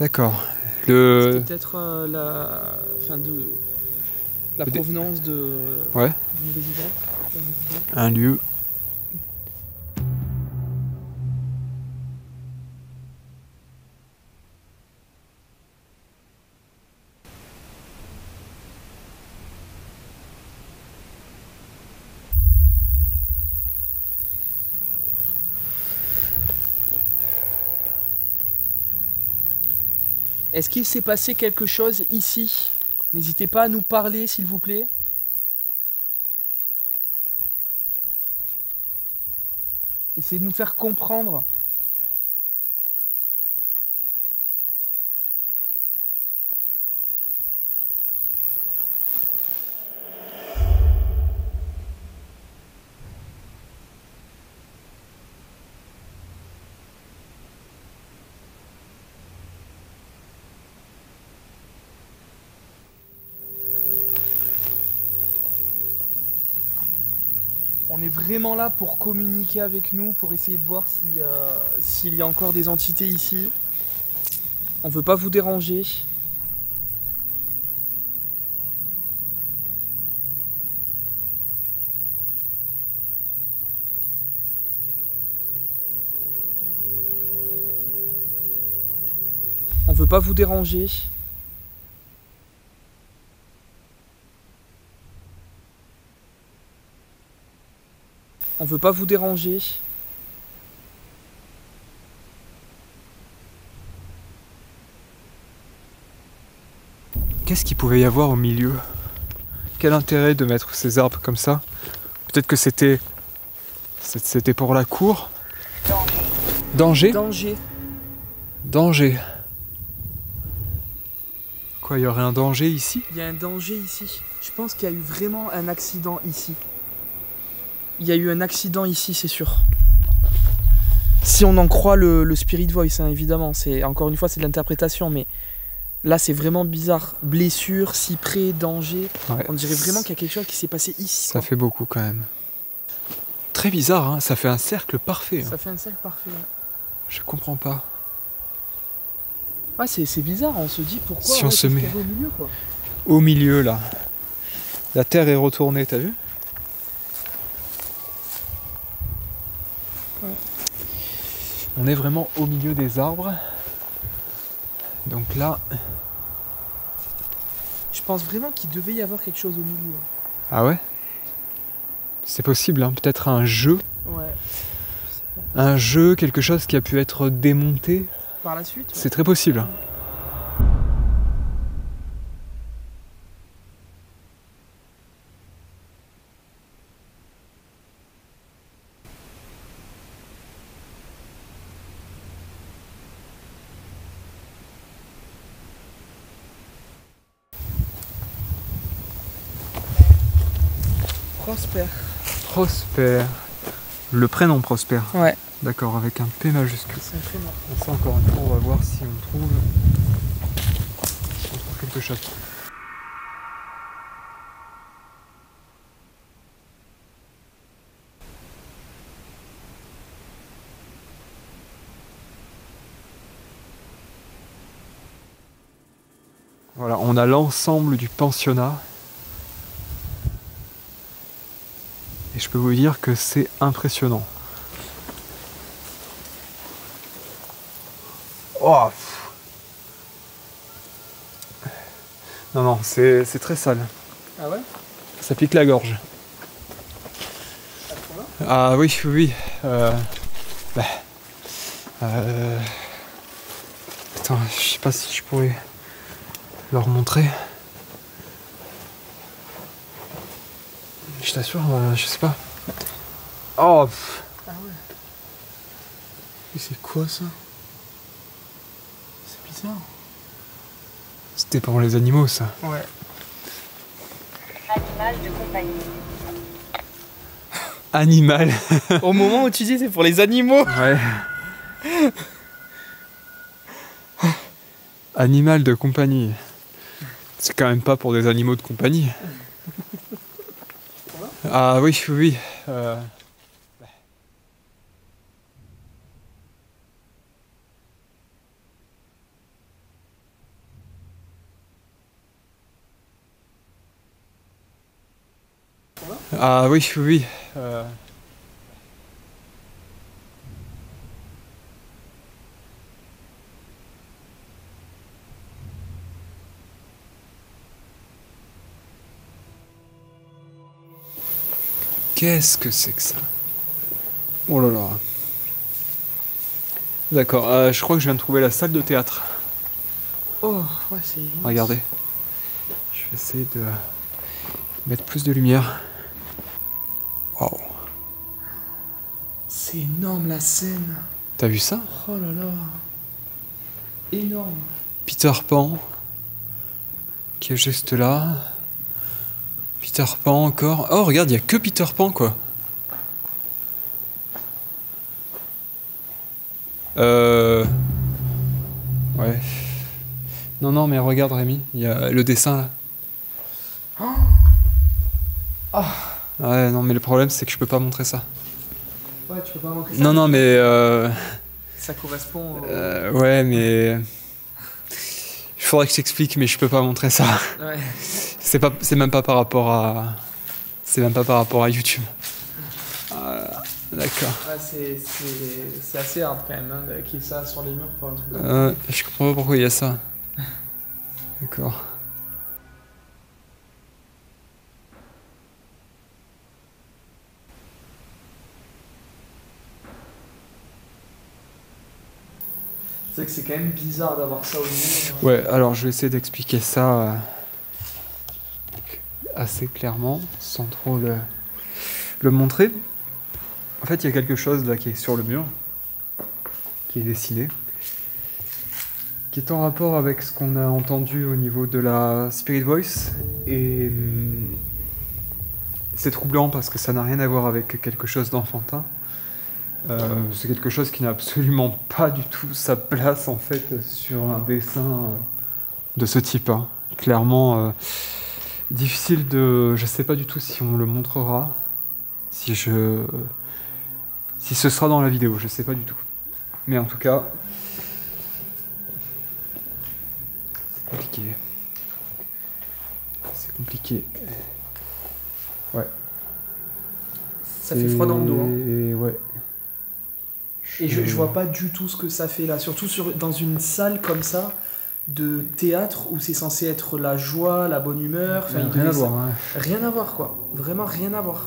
D'accord. C'était peut-être la provenance de Ouais. d'une résidence. Un lieu Est-ce qu'il s'est passé quelque chose ici? N'hésitez pas à nous parler, s'il vous plaît. Essayez de nous faire comprendre. On est vraiment là pour communiquer avec nous, pour essayer de voir si, s'il y a encore des entités ici. On veut pas vous déranger. On veut pas vous déranger. On veut pas vous déranger. Qu'est-ce qu'il pouvait y avoir au milieu? Quel intérêt de mettre ces arbres comme ça? Peut-être que c'était pour la cour? Danger? Danger. Danger. Quoi, il y aurait un danger ici? Il y a un danger ici. Je pense qu'il y a eu vraiment un accident ici. Il y a eu un accident ici, c'est sûr. Si on en croit le Spirit Voice, hein, évidemment. Encore une fois, c'est de l'interprétation, mais là, c'est vraiment bizarre. Blessure, cyprès, danger. Ouais. On dirait vraiment qu'il y a quelque chose qui s'est passé ici. Ça fait beaucoup quand même. Très bizarre, hein, ça fait un cercle parfait. Ça fait un cercle parfait. Ouais. Je comprends pas. Ouais, c'est bizarre, on se dit pourquoi Si on se met au milieu, quoi. Au milieu là, la terre est retournée, t'as vu? Ouais. On est vraiment au milieu des arbres. Donc là... Je pense vraiment qu'il devait y avoir quelque chose au milieu. Ah ouais? C'est possible, hein, peut-être un jeu. Ouais. Un jeu, quelque chose qui a pu être démonté. Par la suite, ouais. C'est très possible. Prosper. Prosper. Le prénom Prosper. Ouais. D'accord, avec un P majuscule. C'est un prénom. Ça, encore une fois, on va voir si on trouve quelque chose. Voilà, on a l'ensemble du pensionnat. Et je peux vous dire que c'est impressionnant. Oh. Non, non, c'est très sale. Ah ouais? Ça pique la gorge. Ah oui, oui. Attends, je sais pas si je pourrais leur montrer. Je t'assure, je sais pas. Oh. Ah ouais. Et c'est quoi ça? C'est bizarre. C'était pour les animaux, ça. Ouais. Animal de compagnie. Animal. Au moment où tu dis c'est pour les animaux. Ouais. Animal de compagnie. C'est quand même pas pour des animaux de compagnie. Ah oui, oui. Ah oui, oui. Qu'est-ce que c'est que ça? Oh là là. D'accord, je crois que je viens de trouver la salle de théâtre. Oh Ouais, c'est... Regardez. Je vais essayer de mettre plus de lumière. Waouh. C'est énorme la scène. T'as vu ça? Oh là là. Énorme. Peter Pan. Qui est juste là. Peter Pan encore. Oh regarde, il n'y a que Peter Pan quoi. Ouais. Non, mais regarde Rémi, il y a le dessin là. Ouais, non, mais le problème c'est que je peux pas montrer ça. Ouais, tu peux pas montrer ça. Non, mais. Ça correspond. Ouais, mais. Il faudrait que je t'explique, mais je peux pas montrer ça. Ouais. C'est même pas par rapport à. C'est même pas par rapport à YouTube. D'accord. Ouais, c'est assez hard quand même, hein, qu'il y ait ça sur les murs pour un truc. Je comprends pas pourquoi il y a ça. D'accord. C'est vrai que c'est quand même bizarre d'avoir ça au mur. Ouais, alors je vais essayer d'expliquer ça assez clairement, sans trop le montrer. En fait, il y a quelque chose là qui est sur le mur, qui est dessiné, qui est en rapport avec ce qu'on a entendu au niveau de la Spirit Voice, et c'est troublant parce que ça n'a rien à voir avec quelque chose d'enfantin. C'est quelque chose qui n'a absolument pas du tout sa place en fait sur un dessin de ce type. Hein. Clairement, difficile de... Je sais pas du tout si on le montrera, si ce sera dans la vidéo, je sais pas du tout. Mais en tout cas, c'est compliqué. C'est compliqué. Ouais. Ça fait froid dans le dos. Hein. Et ouais. Et je vois pas du tout ce que ça fait là, surtout dans une salle comme ça de théâtre où c'est censé être la joie, la bonne humeur. Enfin, Rien à voir. Hein. Rien à voir quoi, vraiment rien à voir.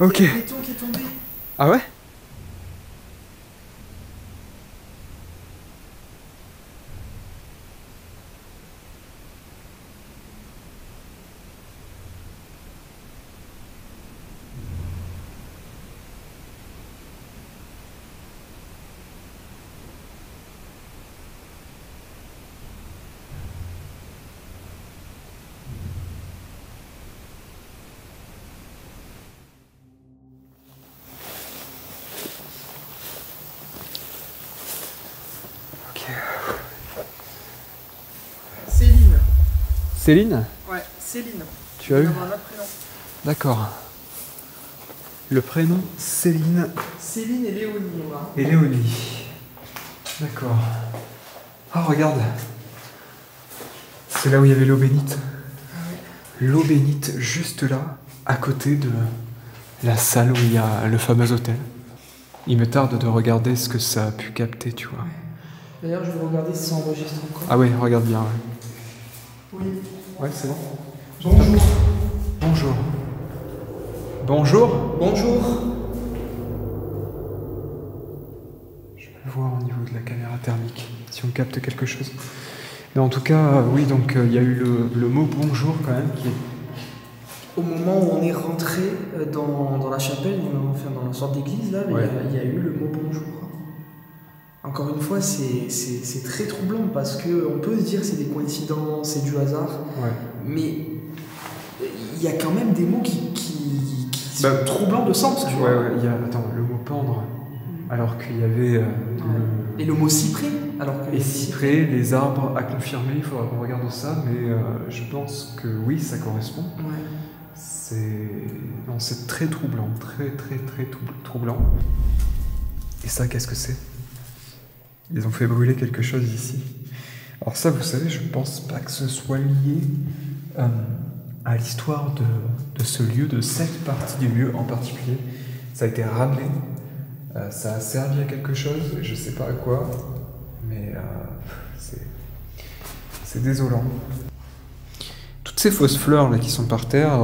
Ok. Il y a le béton qui est tombé. Ah ouais? Céline? Ouais, Céline. Tu as eu? Un autre prénom. D'accord. Le prénom Céline. Céline et Léonie, on va. Et Léonie. D'accord. Ah, regarde. C'est là où il y avait l'eau bénite. L'eau bénite, juste là, à côté de la salle où il y a le fameux hôtel. Il me tarde de regarder ce que ça a pu capter, tu vois. D'ailleurs, je vais regarder si ça enregistre encore. Ah oui, regarde bien. Ouais, Oui. ouais, c'est bon. Bonjour. Bonjour. Bonjour. Bonjour. Je vais voir au niveau de la caméra thermique, si on capte quelque chose. Mais en tout cas, oui, donc il y a eu le mot bonjour quand même qui est... Au moment où on est rentré dans la chapelle, enfin dans la sorte d'église, là, Ouais. il y a eu le mot bonjour. Encore une fois, c'est très troublant parce qu'on peut se dire c'est des coïncidences, c'est du hasard, Ouais. mais il y a quand même des mots qui sont troublants de sens, tu vois. Ouais, il y a, attends, le mot pendre, alors qu'il y avait Et le mot cyprès, alors que et cyprès, les arbres à confirmer, il faudra qu'on regarde ça, mais je pense que oui, ça correspond. Ouais. C'est très troublant, très troublant. Et ça, qu'est-ce que c'est? Ils ont fait brûler quelque chose ici. Alors ça, vous savez, je pense pas que ce soit lié à l'histoire de ce lieu, de cette partie du lieu en particulier. Ça a été ramené, ça a servi à quelque chose, je sais pas à quoi, mais c'est désolant. Toutes ces fausses fleurs là qui sont par terre,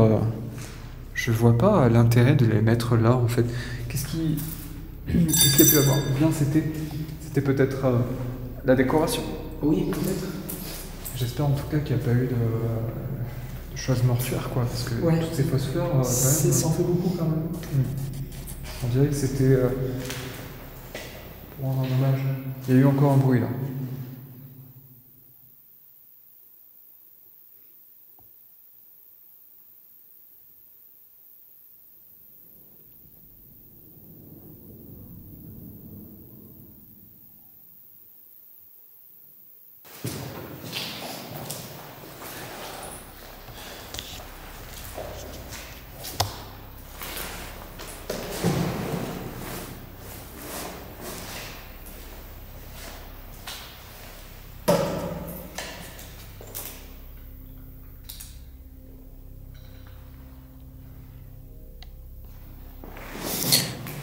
je vois pas l'intérêt de les mettre là en fait. Qu'est-ce qu'il y a pu avoir? Bien, c'était peut-être la décoration. Oui, peut-être. J'espère en tout cas qu'il n'y a pas eu de choses mortuaires quoi, parce que Ouais. toutes ces fausses fleurs, quand même, Ça en fait beaucoup quand même. on dirait que c'était pour rendre un hommage. Il y a eu encore un bruit là.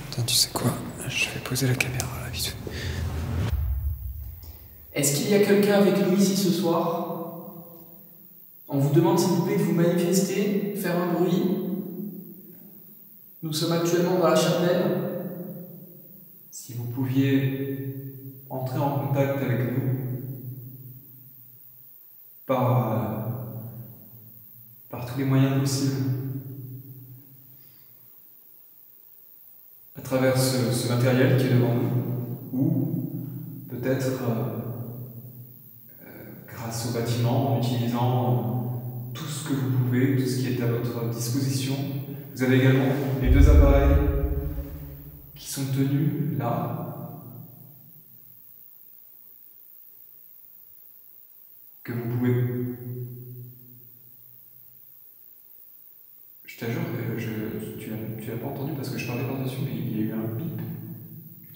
Putain, tu sais quoi? Je vais poser la caméra là vite fait. Est-ce qu'il y a quelqu'un avec nous ici ce soir? On vous demande s'il vous plaît de vous manifester, faire un bruit. Nous sommes actuellement dans la chapelle. Si vous pouviez entrer en contact avec nous par tous les moyens possibles, à travers ce matériel qui est devant nous, ou peut-être grâce au bâtiment, en utilisant tout ce que vous pouvez, tout ce qui est à votre disposition. Vous avez également les deux appareils qui sont tenus là, que vous pouvez... Je t'assure, tu l'as pas entendu parce que je parlais par-dessus, mais il y a eu un bip.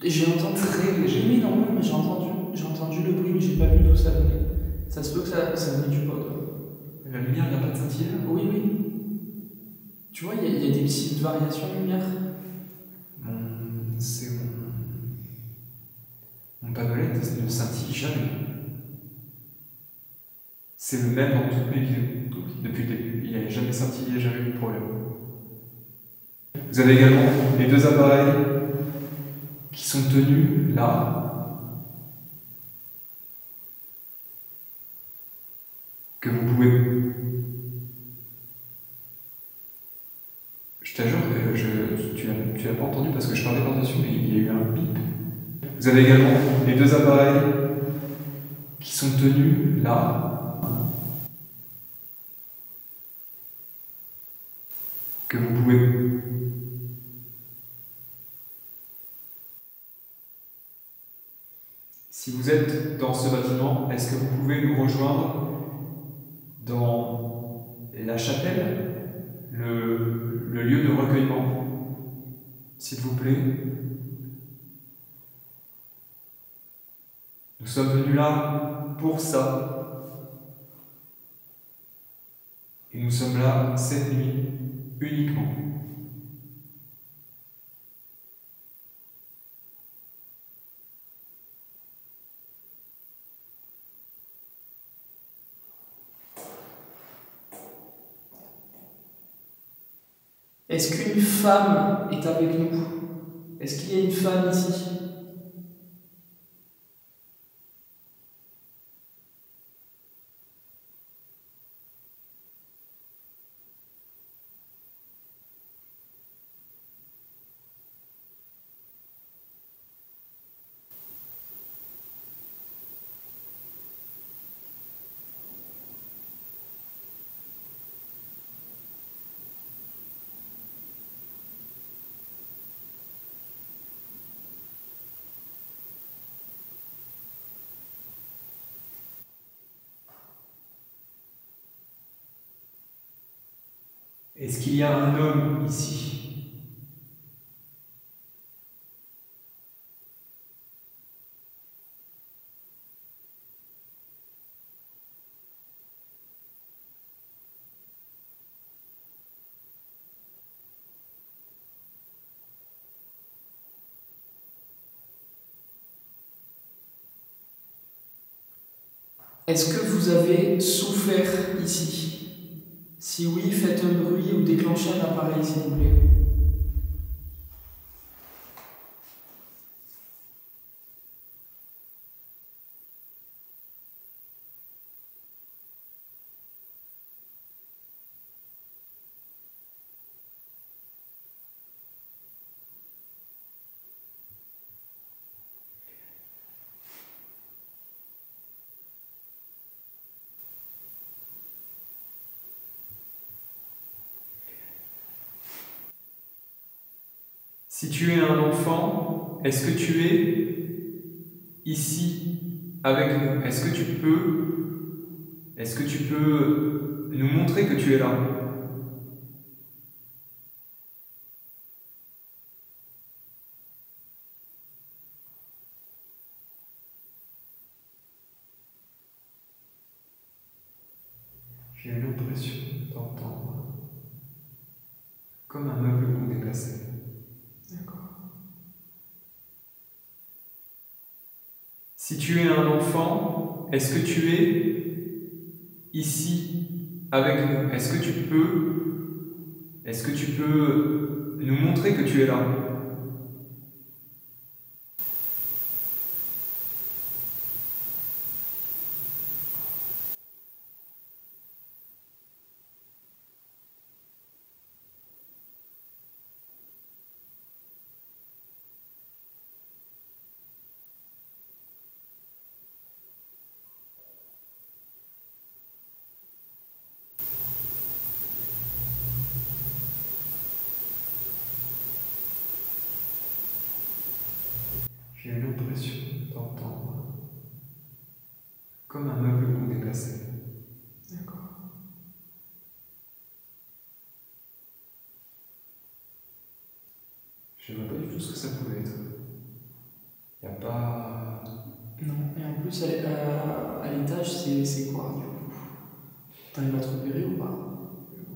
J'ai entendu très léger. Oui, non, mais j'ai entendu le bruit, mais j'ai pas vu d'où ça venait. Ça se peut que ça venait du pod. La lumière vient pas de scintiller là? Oui, oui. Tu vois, il y a des petites variations de lumière. C'est mon panneau LED ne scintille jamais. C'est le même dans toutes mes vidéos, depuis le début. Il n'a jamais scintillé, il n'y a jamais eu de problème. Vous avez également les deux appareils qui sont tenus là, que vous pouvez... Je t'assure, tu l'as pas entendu parce que je parlais par-dessus, mais il y a eu un bip. Vous avez également les deux appareils qui sont tenus là, que vous pouvez... Si vous êtes dans ce bâtiment, est-ce que vous pouvez nous rejoindre dans la chapelle, le lieu de recueillement. S'il vous plaît. Nous sommes venus là pour ça. Et nous sommes là cette nuit uniquement. Est-ce qu'une femme est avec nous? Est-ce qu'il y a une femme ici? Est-ce qu'il y a un homme ici? Est-ce que vous avez souffert ici? Si oui, faites un bruit ou déclenchez un appareil s'il vous plaît. Si tu es un enfant, est-ce que tu es ici avec nous? Est-ce que tu peux nous montrer que tu es là? J'ai l'impression d'entendre comme un meuble qu'on déplaçait. D'accord. Si tu es un enfant, est-ce que tu es ici avec nous? Est-ce que tu peux nous montrer que tu es là? J'ai l'impression d'entendre comme un meuble qu'on déplaçait. D'accord. Je ne vois pas du tout ce que ça pouvait être. Il n'y a pas... Non, et en plus, à l'étage, c'est quoi du coup? T'arrives à te repérer ou pas?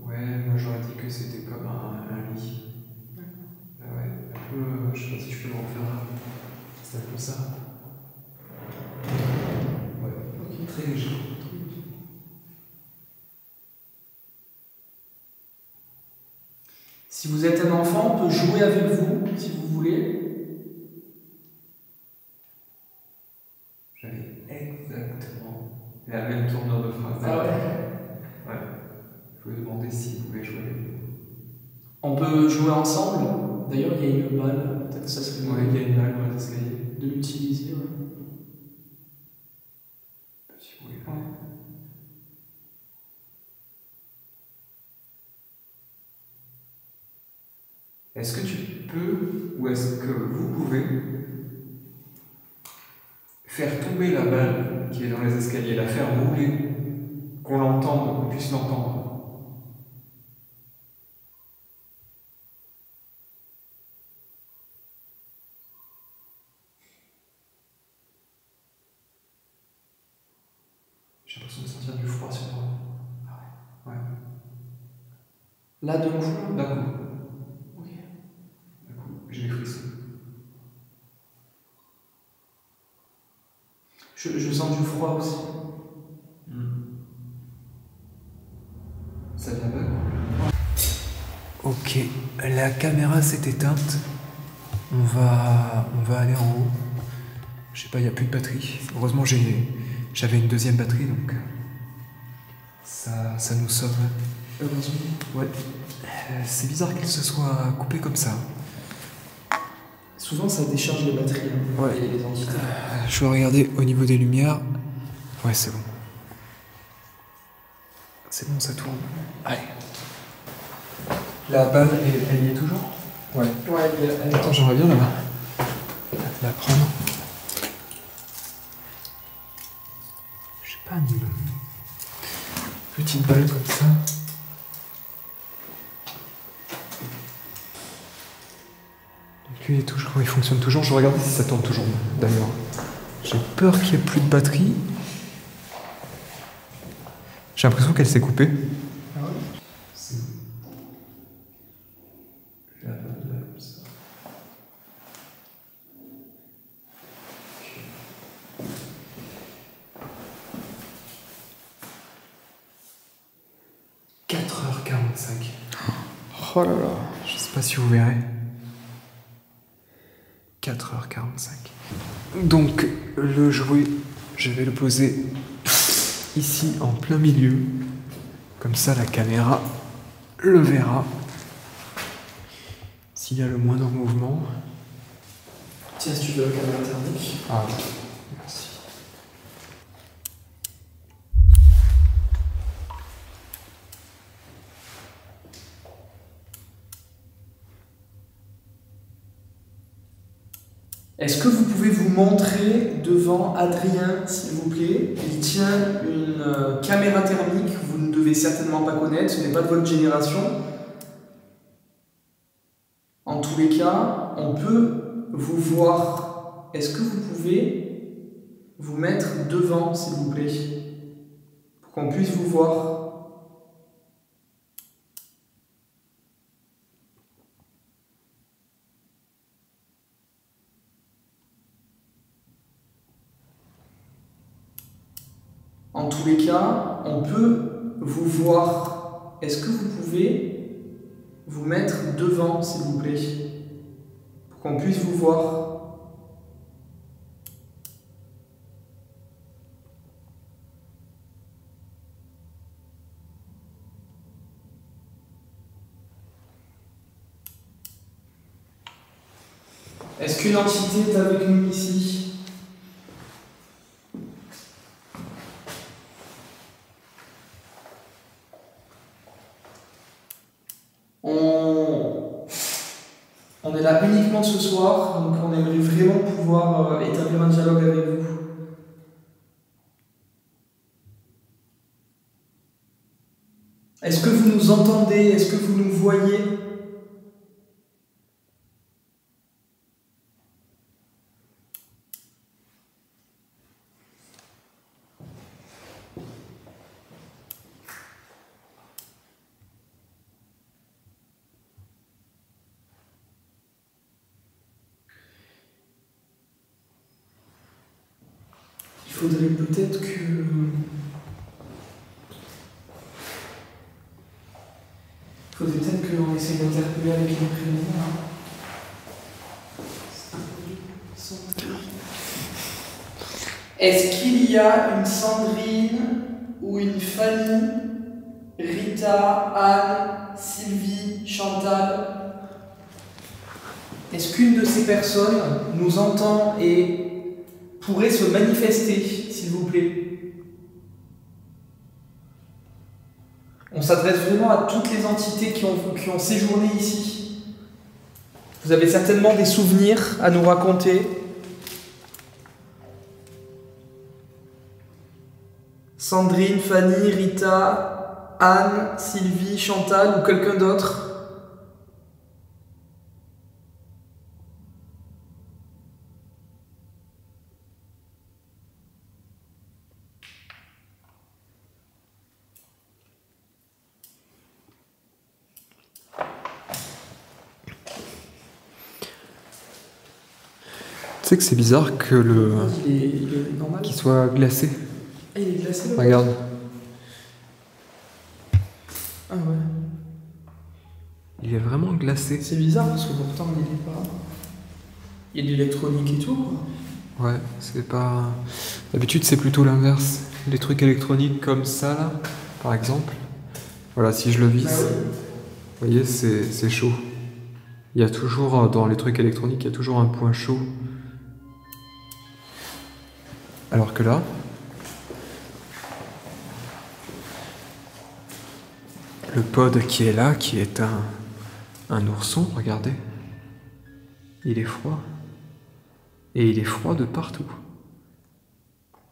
Ouais, moi j'aurais dit que c'était comme un lit. Ah ouais, un peu... je sais pas si je peux le refaire. C'est un peu ça. Ouais, ok, très léger. Si vous êtes un enfant, on peut jouer avec vous, si vous voulez. J'avais exactement la même tournure de phrase. Ah ouais? Ouais. Je me demandais s'ils pouvaient jouer avec nous. On peut jouer ensemble. D'ailleurs, il y a une balle. Peut-être que ça serait Ouais, il y a une balle dans l'escalier. de l'utiliser. Ouais. Si vous voulez. Ouais. Est-ce que tu peux, ou est-ce que vous pouvez faire tomber la balle qui est dans les escaliers, la faire rouler qu'on l'entende, qu'on puisse l'entendre. J'ai l'impression de sentir du froid sur moi. Ah ouais. Ouais. Là, d'un coup. D'un coup. Ok. D'un coup, j'ai des frissons. Je sens du froid aussi. Ça vient d'eux. Ok, la caméra s'est éteinte. On va aller en haut. Je sais pas, il n'y a plus de batterie. Heureusement, j'avais une deuxième batterie, donc ça nous sauve. Heureusement. Ouais. C'est bizarre qu'il se soit coupé comme ça. Souvent, ça décharge les batteries. Hein, Ouais. et les entités. Je vais regarder au niveau des lumières. Ouais, c'est bon. C'est bon, ça tourne. Allez. La balle, elle y est toujours? Ouais. Ouais, Attends, j'aimerais bien la prendre. Je sais pas, une petite balle comme ça. Donc lui, il fonctionne toujours. Je vais regarder si ça tourne toujours, d'ailleurs. J'ai peur qu'il n'y ait plus de batterie. J'ai l'impression qu'elle s'est coupée. Ah ouais. C'est bon. Je vais la mettre là comme ça. 4h45. Oh là là. Je sais pas si vous verrez. 4h45. Donc, le jouet, je vais le poser ici en plein milieu. Comme ça, la caméra le verra. S'il y a le moindre mouvement. Tiens, si tu veux la caméra thermique. Ah, merci. Est-ce que vous pouvez vous montrer devant Adrien, s'il vous plaît? Il tient une caméra thermique que vous ne devez certainement pas connaître, ce n'est pas de votre génération. En tous les cas, on peut vous voir. Est-ce que vous pouvez vous mettre devant, s'il vous plaît, pour qu'on puisse vous voir? En tous les cas, on peut vous voir. Est-ce que vous pouvez vous mettre devant, s'il vous plaît, pour qu'on puisse vous voir? Est-ce qu'une entité est avec nous ici? On est là uniquement ce soir, donc on aimerait vraiment pouvoir établir un dialogue avec vous. Est-ce que vous nous entendez? Est-ce que vous nous voyez? Il faudrait peut-être que... qu'on essaye d'interpeller avec les prénoms. Est-ce qu'il y a une Sandrine ou une Fanny, Rita, Anne, Sylvie, Chantal? Est-ce qu'une de ces personnes nous entend et pourrait se manifester, s'il vous plaît? On s'adresse vraiment à toutes les entités qui ont séjourné ici. Vous avez certainement des souvenirs à nous raconter. Sandrine, Fanny, Rita, Anne, Sylvie, Chantal ou quelqu'un d'autre? Tu sais que c'est bizarre que Il est normal. qu'il soit glacé. Ah, il est glacé là. Regarde. Ah ouais. Il est vraiment glacé. C'est bizarre parce que pourtant il est pas. Il y a de l'électronique et tout quoi. Ouais, c'est pas... D'habitude, c'est plutôt l'inverse. Les trucs électroniques comme ça, là, par exemple. Voilà, si je le visse, Ah ouais. vous voyez, c'est chaud. Il y a toujours, dans les trucs électroniques, il y a toujours un point chaud. Alors que là, le pod qui est là, qui est un ourson, regardez, il est froid. Et il est froid de partout.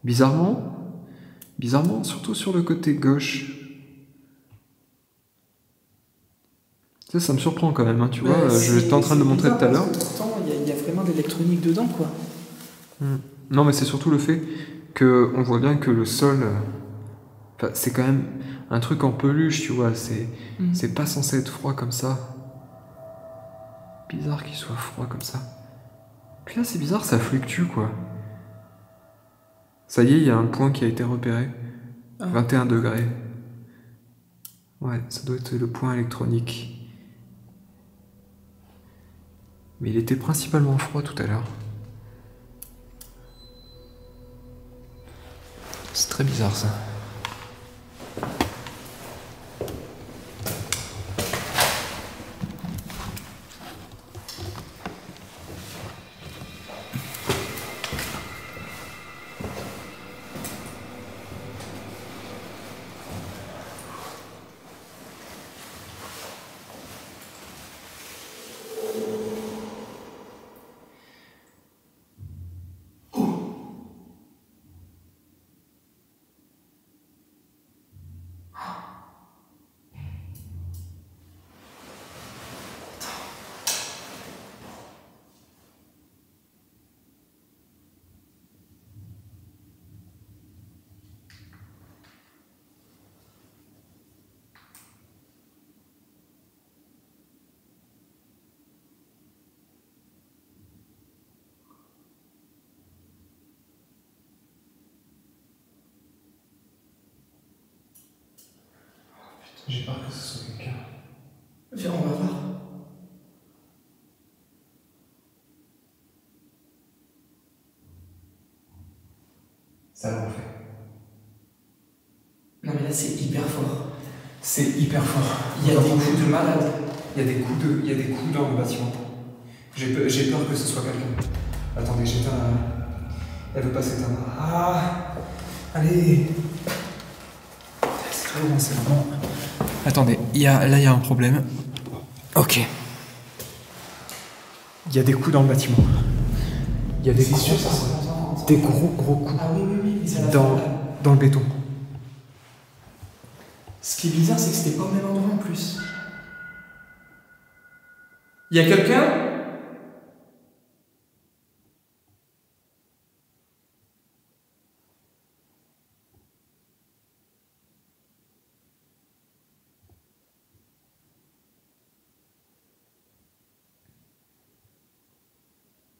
Bizarrement, surtout sur le côté gauche. Ça me surprend quand même, hein, tu vois, j'étais en train de le montrer tout à l'heure. Pourtant, il y a vraiment de l'électronique dedans quoi. Non, mais c'est surtout le fait qu'on voit bien que le sol, c'est quand même un truc en peluche, tu vois, c'est pas censé être froid comme ça. Bizarre qu'il soit froid comme ça. Puis là, c'est bizarre, ça fluctue, quoi. Ça y est, il y a un point qui a été repéré. 21 degrés. Ouais, ça doit être le point électronique. Mais il était principalement froid tout à l'heure. C'est très bizarre, ça. J'ai peur que ce soit quelqu'un. Viens, on va voir. Ça l'a fait. Non mais là c'est hyper fort. C'est hyper fort. Il y a des coups de malade. Il y a des coups dans le bâtiment. J'ai peur que ce soit quelqu'un. Attendez, j'éteins. Elle veut pas s'éteindre. Ah, allez. C'est très bon, c'est vraiment. Attendez, là il y a un problème. Ok. Il y a des coups dans le bâtiment. Il y a des coups. Sûr, ça des gros coups. Ah oui, ça l'a dans, fait. dans le béton. Ce qui est bizarre, c'est que c'était pas au même endroit en plus. Il y a quelqu'un?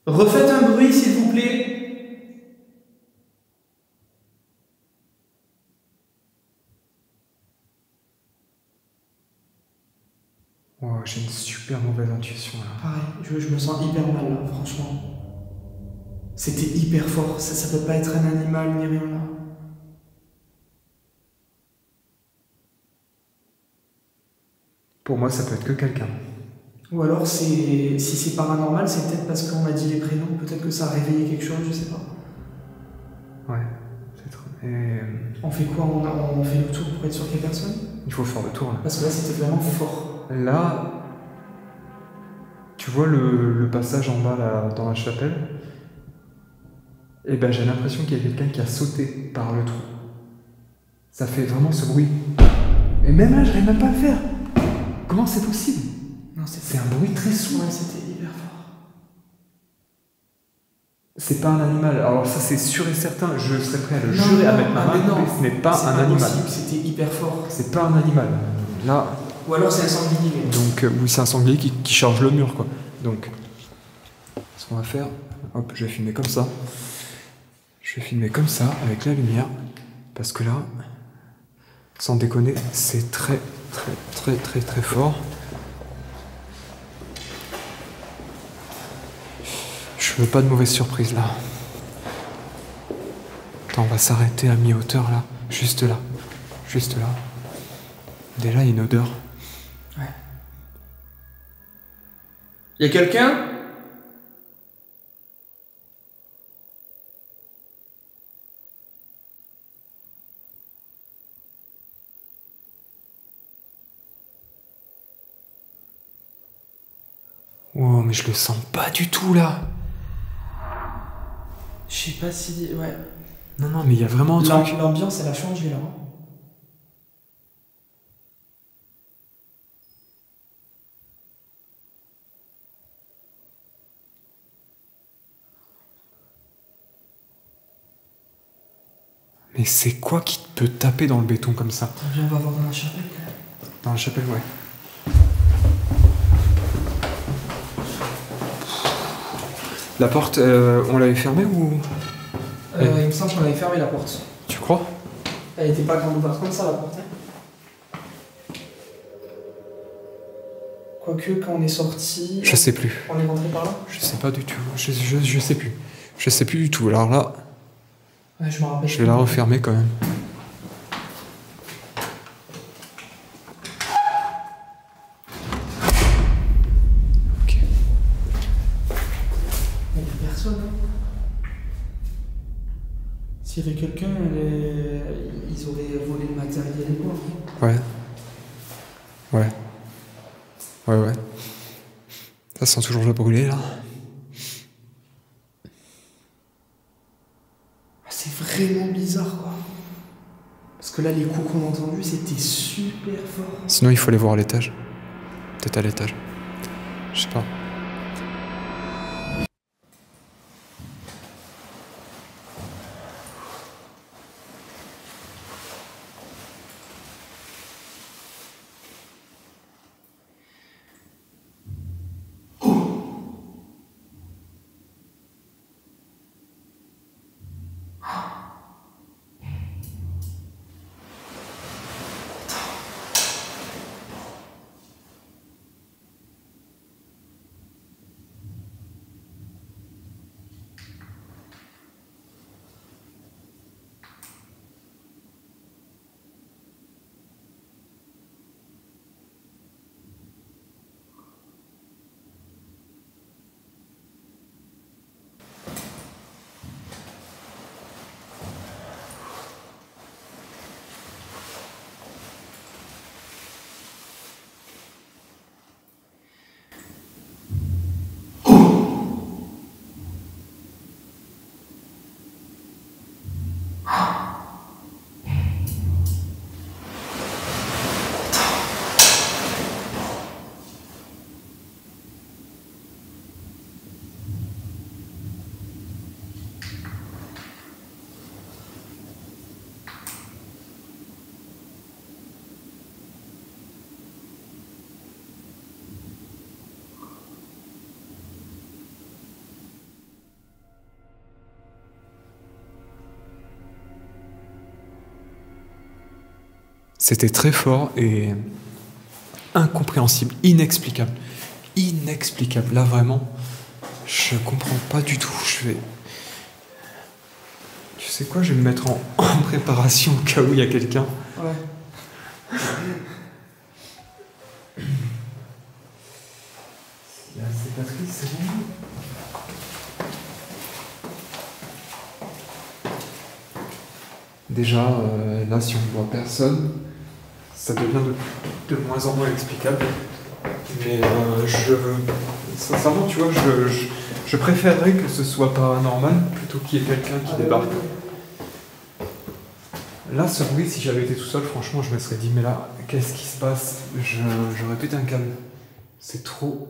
Refaites un bruit, s'il vous plaît. Oh, j'ai une super mauvaise intuition là. Pareil, je me sens hyper mal là, franchement. C'était hyper fort, ça peut pas être un animal ni rien là. Pour moi, ça peut être que quelqu'un. Ou alors, si c'est paranormal, c'est peut-être parce qu'on a dit les prénoms, peut-être que ça a réveillé quelque chose, je sais pas. Ouais, peut-être. Et... On fait quoi? On fait le tour pour être sûr qu'il y a personne? il faut faire le tour là. Parce que là, c'était vraiment fort. Là, tu vois le passage en bas là, dans la chapelle? Eh ben, j'ai l'impression qu'il y a quelqu'un qui a sauté par le trou. Ça fait vraiment ce bruit. Et même là, j'arrive même pas à le faire. Comment c'est possible? Non, c'est un bruit très sourd. Ouais, c'était hyper fort. C'est pas un animal. Alors ça, c'est sûr et certain. Je serais prêt à le jurer, à mettre ma main. Non, Ce n'est pas un animal. C'était hyper fort. C'est pas un animal. Là. Ou alors c'est un sanglier. Donc oui, c'est un sanglier qui charge le mur, quoi. Donc, ce qu'on va faire, hop, je vais filmer comme ça. Je vais filmer comme ça, avec la lumière, parce que là, sans déconner, c'est très fort. Je veux pas de mauvaise surprise là. Attends, on va s'arrêter à mi-hauteur là, juste là, juste là. Déjà, il y a une odeur. Ouais. Y a quelqu'un? Oh, mais je le sens pas du tout là. Je sais pas si... Ouais. Non, mais il y a vraiment un truc. L'ambiance, elle a changé là. Mais c'est quoi qui peut taper dans le béton comme ça? Viens, on va voir dans la chapelle. Dans la chapelle, ouais. La porte, on l'avait fermée ou... Il me semble qu'on avait fermé la porte. Tu crois? Elle était pas grande ouverte comme ça, la porte. Quoique, quand on est sorti... Je sais plus. On est rentré par là? Je sais pas du tout. Je sais plus. Je sais plus du tout. Alors là... Ouais, je me rappelle. Je vais la refermer quand même. Ok. Il n'y a personne. Hein. S'il y avait quelqu'un, ils auraient volé le matériel et quoi. Ouais. Ça sent toujours le brûler là. C'est vraiment bizarre quoi. Parce que là, les coups qu'on a entendus, c'était super fort. Sinon, il faut aller voir à l'étage. Peut-être à l'étage. Je sais pas. C'était très fort et incompréhensible, inexplicable. Inexplicable. Là, vraiment, je comprends pas du tout. Tu sais quoi, je vais me mettre en préparation au cas où il y a quelqu'un. Ouais. Là, c'est Patrice, c'est bon. Déjà, là, si on voit personne, ça devient de moins en moins explicable. Mais sincèrement, tu vois, je préférerais que ce soit paranormal plutôt qu'il y ait quelqu'un qui débarque. Là, ce bruit, si j'avais été tout seul, franchement, je me serais dit, mais là, qu'est-ce qui se passe? J'aurais pété un câble. C'est trop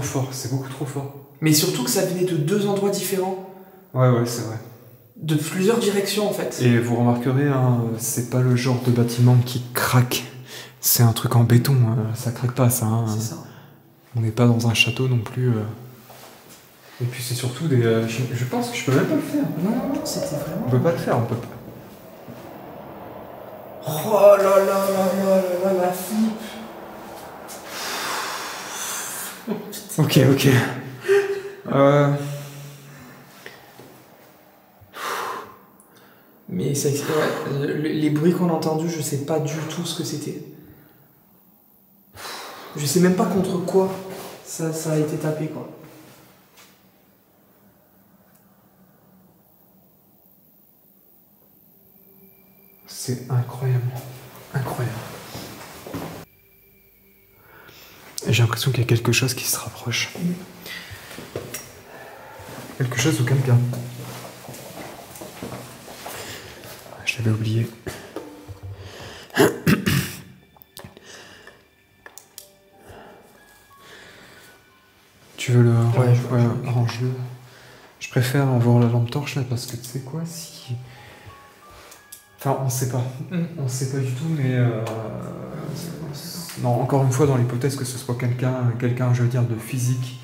fort, c'est beaucoup trop fort. Mais surtout que ça venait de 2 endroits différents. Ouais, c'est vrai. De plusieurs directions, en fait. Et vous remarquerez, hein, c'est pas le genre de bâtiment qui craque. C'est un truc en béton, ça craque pas, ça. Hein. C'est ça. On n'est pas dans un château non plus. Et puis c'est surtout des... je pense que je peux même pas le faire. Non, c'était vraiment... On peut pas le faire, on peut pas. Oh là là là là là là, la flip. Ok. Mais ça, les bruits qu'on a entendus, je sais pas du tout ce que c'était. Je sais même pas contre quoi ça a été tapé, quoi. C'est incroyable. Incroyable. J'ai l'impression qu'il y a quelque chose qui se rapproche. Quelque chose ou quelqu'un. Je l'avais oublié. Tu veux le... Ouais, range-le. Je préfère avoir la lampe torche là parce que tu sais quoi, si... Enfin, on sait pas. On sait pas du tout, mais... Non, encore une fois, dans l'hypothèse que ce soit quelqu'un, je veux dire, de physique,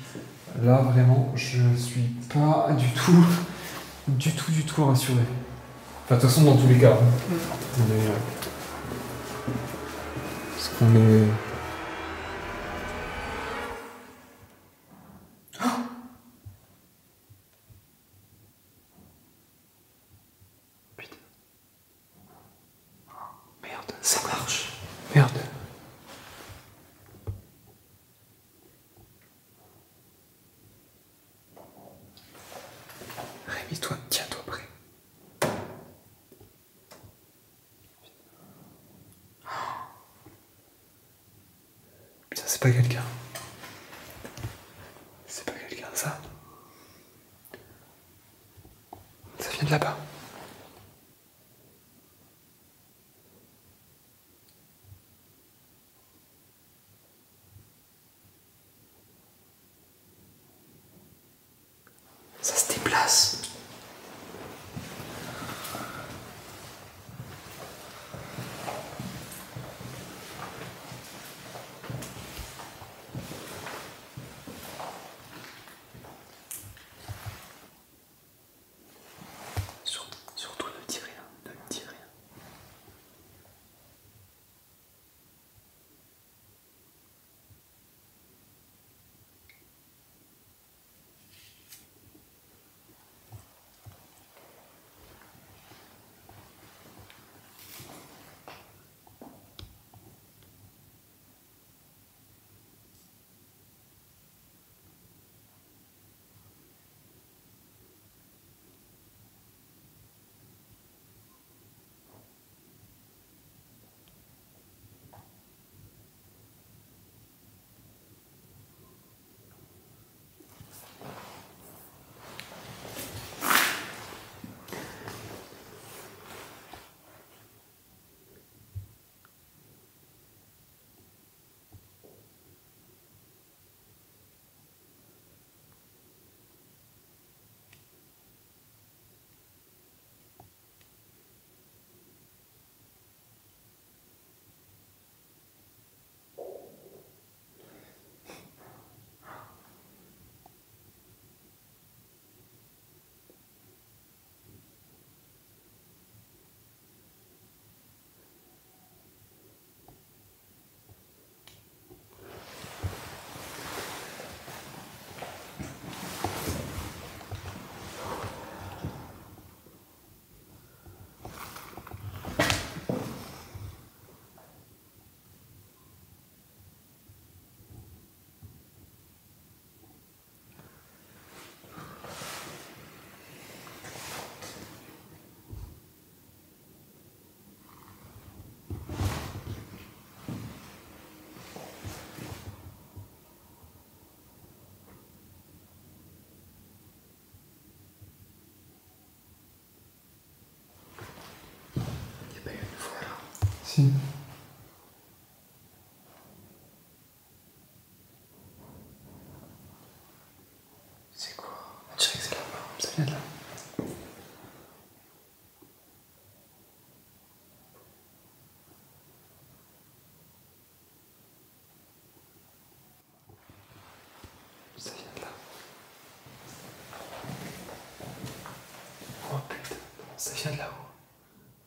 là, vraiment, je suis pas du tout rassuré. Enfin, de toute façon, dans tous les cas. Parce qu'on est... Ça marche. Merde. Rémi, toi, tiens-toi prêt. Putain, c'est pas quelqu'un. C'est pas quelqu'un, ça. Ça vient de là-bas. Ça se déplace. Si. C'est quoi? On dirait que c'est là-bas. Ça vient de là. Ça vient de là. Oh putain, ça vient de là-haut.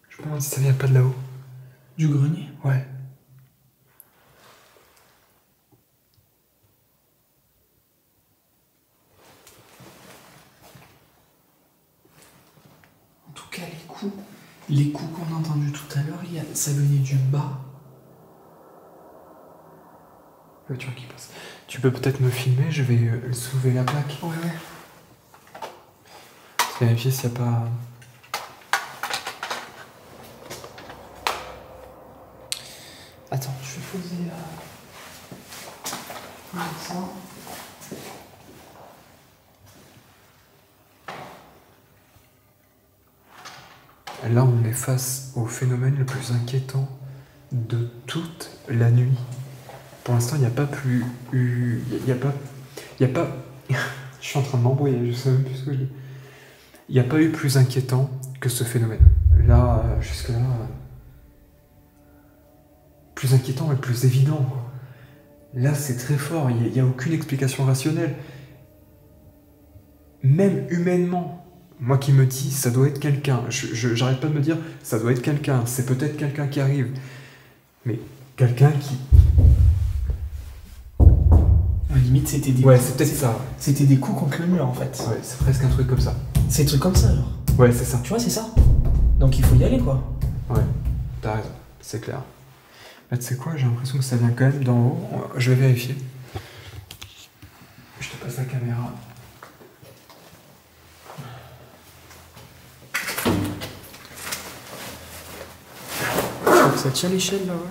Je me demande si ça vient pas de là-haut. Du grenier? Ouais. En tout cas, les coups qu'on a entendus tout à l'heure, ça venait du bas. La voiture qui passe. Tu peux peut-être me filmer, je vais soulever la plaque. Ouais, ouais. Vérifier s'il n'y a pas... Attends, je vais poser ça. Là, on est face au phénomène le plus inquiétant de toute la nuit. Pour l'instant, il n'y a pas plus... Il n'y a pas... Je suis en train de m'embrouiller, je sais même plus ce que je dis. Il n'y a pas eu plus inquiétant que ce phénomène. Là, jusque-là... Plus inquiétant, mais plus évident, quoi. Là, c'est très fort, il n'y a aucune explication rationnelle. Même humainement, moi qui me dis, ça doit être quelqu'un. J'arrête pas de me dire, ça doit être quelqu'un, c'est peut-être quelqu'un qui arrive. Mais quelqu'un qui... À la limite, c'était des Ouais, coups, c'est peut-être ça. C'était des coups contre le mur, en fait. Ouais, c'est presque un truc comme ça. C'est des trucs comme ça, alors. Ouais, c'est ça. Tu vois, c'est ça. Donc il faut y aller, quoi. Ouais, t'as raison, c'est clair. Là, tu sais quoi, j'ai l'impression que ça vient quand même d'en haut. Je vais vérifier. Je te passe la caméra. Ça tient l'échelle, là, ouais.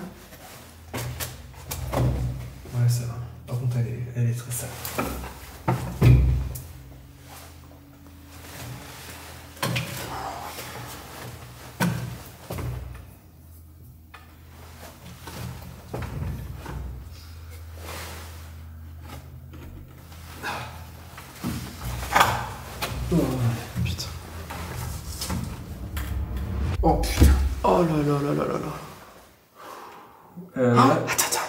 Ouais, ça va. Par contre, elle est très sale. Oh putain. Oh putain. Oh là là là là là là. Attends.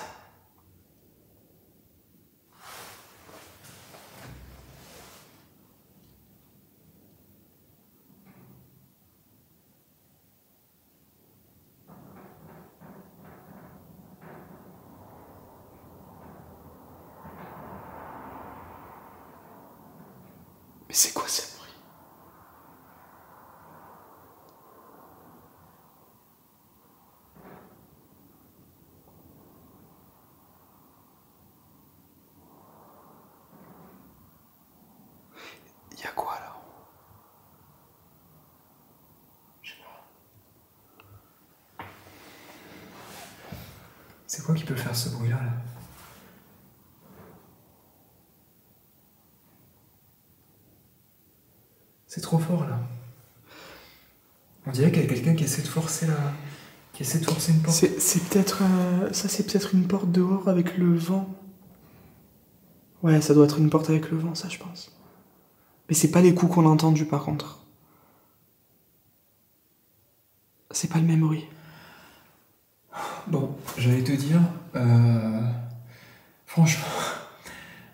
Mais c'est quoi ce bruit? Il y a quoi là? Je sais pas. C'est quoi qui peut faire ce bruit-là, là? C'est trop fort, là. On dirait qu'il y a quelqu'un qui essaie de forcer qui essaie de forcer une porte. C'est peut-être... ça, c'est peut-être une porte dehors avec le vent. Ouais, ça doit être une porte avec le vent, ça, je pense. Mais c'est pas les coups qu'on a entendus, par contre. C'est pas le même bruit. Bon, j'allais te dire... Franchement...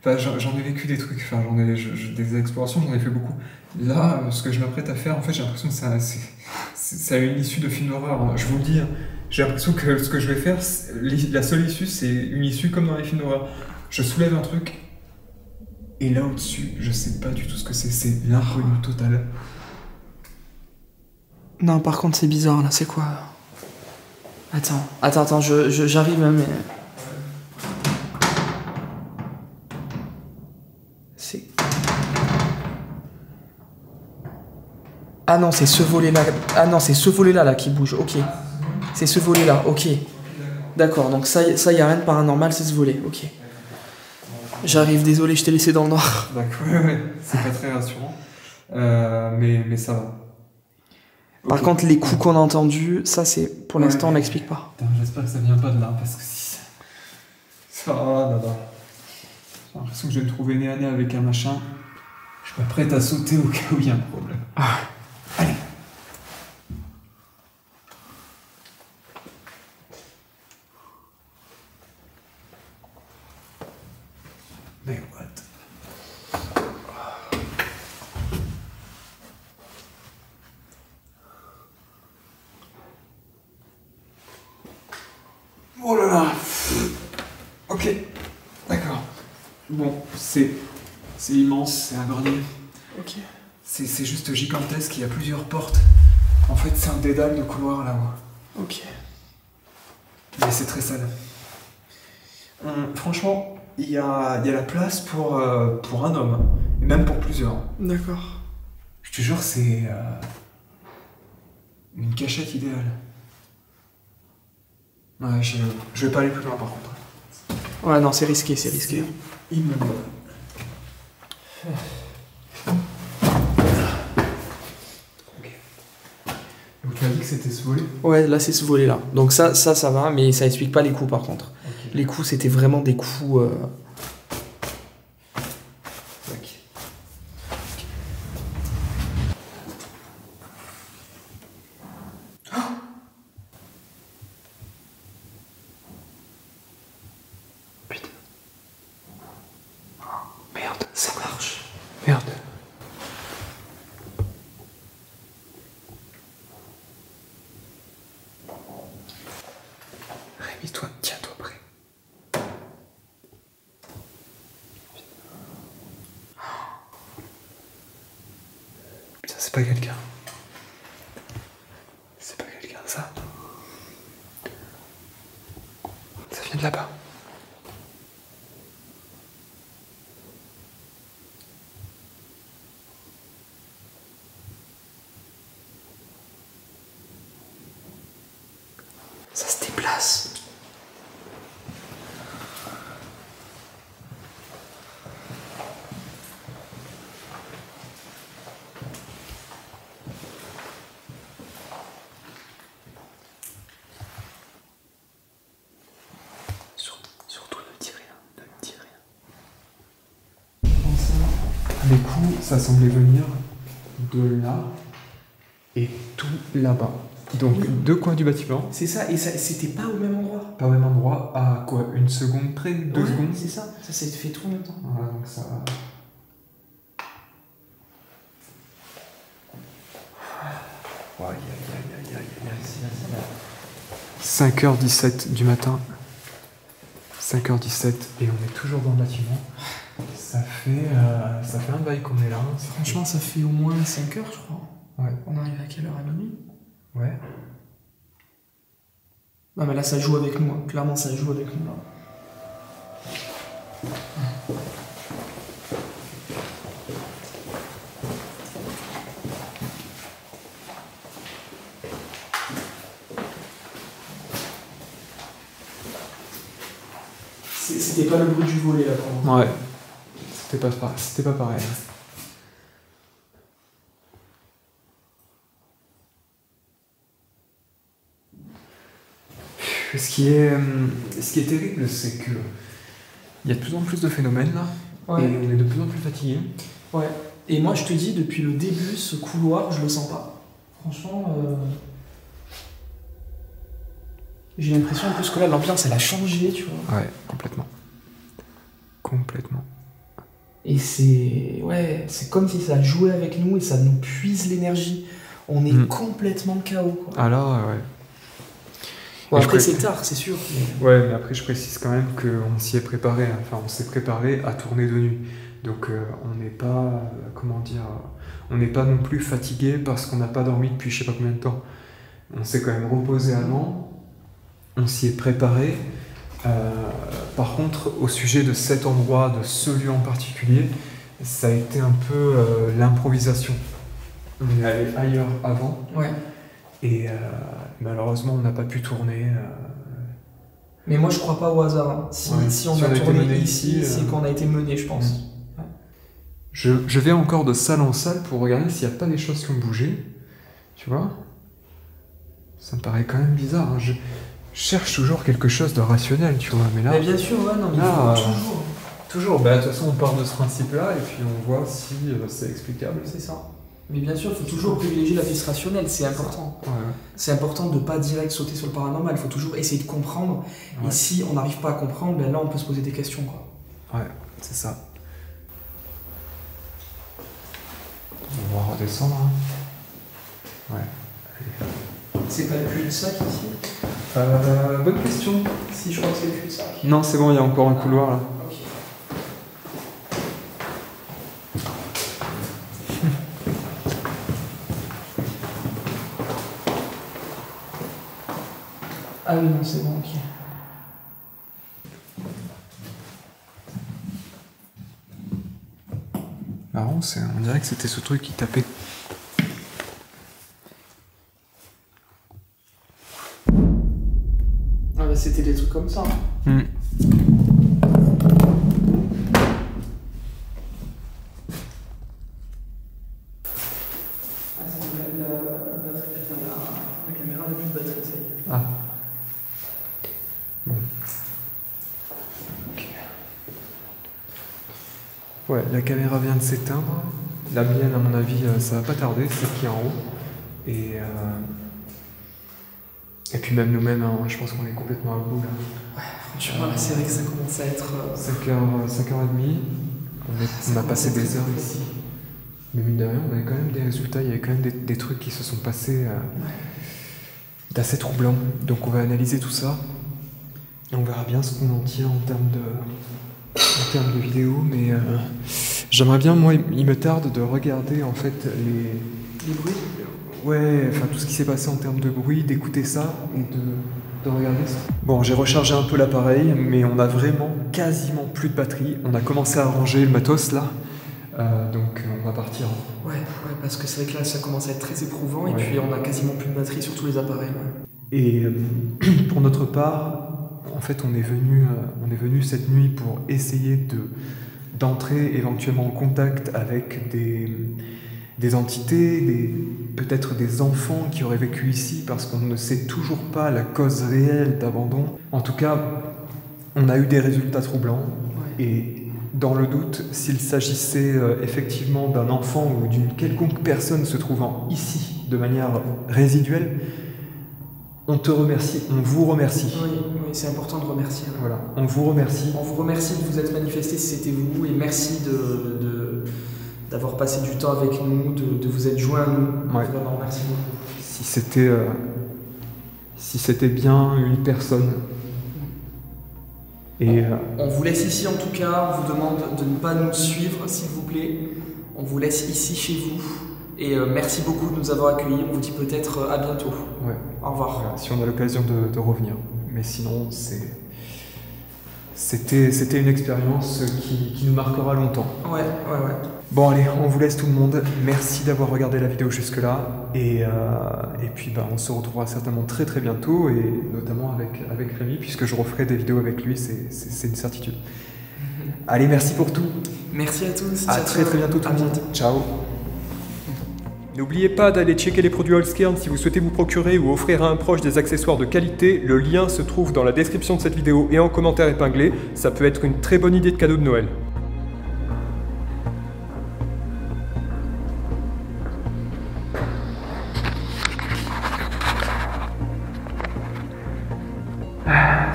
Enfin, j'en ai vécu des trucs, enfin, des explorations, j'en ai fait beaucoup. Là, ce que je m'apprête à faire, en fait, j'ai l'impression que ça a une issue de film d'horreur. Hein. Je vous le dis, hein. J'ai l'impression que ce que je vais faire, la seule issue, c'est une issue comme dans les films d'horreur. Je soulève un truc, et là au-dessus, je sais pas du tout ce que c'est l'inconnu total. Non, par contre, c'est bizarre, là, c'est quoi? Attends, j'arrive, hein, mais... C'est... Ah non, c'est ce volet-là. Ah non, c'est ce volet-là là, qui bouge, ok. C'est ce volet-là, ok. D'accord, donc ça y a rien de paranormal, c'est ce volet, ok. J'arrive, désolé, je t'ai laissé dans le noir. D'accord, ouais, c'est pas très rassurant. Mais ça va. Par contre, les coups qu'on a entendus, ça, c'est pour l'instant, on n'explique pas. Putain, j'espère que ça vient pas de là, parce que si... Ça va, là. J'ai l'impression que je vais me trouver nez à nez avec un machin. Je suis pas prête à sauter au cas où il y a un problème. Ah. Allez. Mais what? Oh là là. Ok, d'accord. Bon, c'est immense, c'est un grenier. Ok. C'est juste gigantesque, il y a plusieurs portes. En fait, c'est un dédale de couloirs là-haut. Ok. Mais c'est très sale. Franchement, il y a la place pour un homme, et même pour plusieurs. D'accord. Je te jure, c'est une cachette idéale. Ouais, je vais pas aller plus loin par contre. Ouais, non, c'est risqué, c'est risqué. Immonde. Ok. Donc tu as dit que c'était ce volet? Ouais, là, c'est ce volet-là. Donc ça va, mais ça explique pas les coups, par contre. Ok. Les coups, c'était vraiment des coups... Tac. Putain. Merde, ça marche. Merde. Rémi-toi, tiens-toi prêt. Ça, c'est pas quelqu'un. C'est pas quelqu'un, ça. Ça vient de là-bas. Ça se déplace. Surtout ne dis rien, ne dis rien. Les coups, ça semblait venir de là et tout là-bas. Donc deux coins du bâtiment. C'est ça, et ça, c'était pas au même endroit. Pas au même endroit, à quoi? Une seconde près? Deux Ouais, secondes? c'est ça. Ça s'est fait tout en même temps. Voilà, donc ça... Aïe, aïe, aïe, aïe, aïe, aïe. 5h17 du matin. 5h17 et on est toujours dans le bâtiment. Ça fait un bail qu'on est là. Franchement, ça fait au moins 5 heures, je crois. Ouais. On arrive à quelle heure? À minuit? Ouais. Non, mais là, ça joue avec nous. Hein. Clairement, ça joue avec nous, là. C'était pas le bruit du volet, là, pour moi. Ouais. C'était pas pareil. Ce qui est terrible, c'est que il y a de plus en plus de phénomènes là, Ouais. et on est de plus en plus fatigué. Ouais. Et moi, je te dis, depuis le début, ce couloir, je le sens pas. Franchement, j'ai l'impression en plus que là, l'ambiance, elle a changé, tu vois. Ouais, complètement. Complètement. Et c'est... Ouais, c'est comme si ça jouait avec nous et ça nous puise l'énergie. On est complètement KO, quoi. Ah là, ouais. Bon, Et après, je c'est tard, c'est sûr. Mais... Ouais, mais après je précise quand même qu'on s'y est préparé, hein. Enfin on s'est préparé à tourner de nuit. Donc on n'est pas, comment dire, on n'est pas non plus fatigué parce qu'on n'a pas dormi depuis je sais pas combien de temps. On s'est quand même reposé avant, on s'y est préparé. Par contre, au sujet de cet endroit, de ce lieu en particulier, ça a été un peu l'improvisation. On est allé ailleurs avant. Ouais. Et malheureusement, on n'a pas pu tourner. Mais moi, je crois pas au hasard. Hein. Si on a été tourné mené ici, c'est qu'on a été mené, je pense. Je vais encore de salle en salle pour regarder s'il n'y a pas des choses qui ont bougé. Tu vois? Ça me paraît quand même bizarre. Hein. Je cherche toujours quelque chose de rationnel, tu vois. Mais là. Mais bien sûr, ouais, non, mais là, toujours. Toujours. Bah, de toute façon, on part de ce principe-là et puis on voit si c'est explicable. C'est ça. Mais bien sûr, il faut toujours privilégier la piste rationnelle, c'est important. Ouais. C'est important de ne pas direct sauter sur le paranormal, il faut toujours essayer de comprendre. Ouais. Et si on n'arrive pas à comprendre, ben là on peut se poser des questions, quoi. Ouais, c'est ça. On va redescendre. Hein. Ouais. C'est pas le cul-de-sac ici? Bonne question. Si, je crois que c'est le cul-de-sac. Non, c'est bon, il y a encore un couloir là. Ok. Ah oui, non, c'est bon, ok. Marrant, on dirait que c'était ce truc qui tapait. Ah bah c'était des trucs comme ça. Hmm. Ah, la caméra n'a plus de batterie, ça y est. Ah. Bon. Ok. Ouais, la caméra vient de s'éteindre. La mienne, à mon avis, ça va pas tarder, c'est celle qui est en haut. Et puis même nous-mêmes, hein, je pense qu'on est complètement à bout là. Ouais, franchement, là, c'est vrai que ça commence à être... 5h30, on a passé des heures ici. Mais mine de rien, on avait quand même des résultats, il y avait quand même des trucs qui se sont passés d'assez troublants. Donc on va analyser tout ça. Et on verra bien ce qu'on en tient en termes de vidéo. Mais j'aimerais bien, moi, il me tarde de regarder en fait Les bruits. Ouais, enfin tout ce qui s'est passé en termes de bruit, d'écouter ça et de regarder ça. Bon, j'ai rechargé un peu l'appareil, mais on a vraiment quasiment plus de batterie. On a commencé à ranger le matos là, donc on va partir. Ouais, parce que c'est vrai que là ça commence à être très éprouvant et Ouais. puis on a quasiment plus de batterie sur tous les appareils. Ouais. Et pour notre part, en fait, on est venu cette nuit pour essayer d'entrer éventuellement en contact avec des entités, peut-être des enfants qui auraient vécu ici, parce qu'on ne sait toujours pas la cause réelle d'abandon. En tout cas, on a eu des résultats troublants. Ouais. Et dans le doute, s'il s'agissait effectivement d'un enfant ou d'une quelconque personne se trouvant ici de manière résiduelle, on te remercie, on vous remercie. Oui, c'est important de remercier. Ouais. Voilà, on vous remercie. On vous remercie de vous être manifesté si c'était vous et merci d'avoir passé du temps avec nous, de vous être joints à nous. Ouais. Vraiment, merci beaucoup. Si c'était bien une personne. Et On vous laisse ici en tout cas, on vous demande de ne pas nous suivre s'il vous plaît. On vous laisse ici chez vous. Et merci beaucoup de nous avoir accueillis. On vous dit peut-être à bientôt. ouais, Au revoir. voilà, si on a l'occasion de revenir. Mais sinon, c'était une expérience qui nous marquera longtemps. Ouais. Bon allez, on vous laisse tout le monde. Merci d'avoir regardé la vidéo jusque-là. Et puis on se retrouvera certainement très très bientôt, et notamment avec Rémi, puisque je referai des vidéos avec lui, c'est une certitude. Allez, merci pour tout. Merci à tous. À Ciao, très très ciao. bientôt tout À le monde. bientôt. Ciao. N'oubliez pas d'aller checker les produits Allscairn si vous souhaitez vous procurer ou offrir à un proche des accessoires de qualité. Le lien se trouve dans la description de cette vidéo et en commentaire épinglé. Ça peut être une très bonne idée de cadeau de Noël.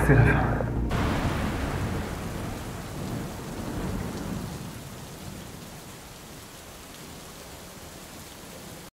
C'est la fin.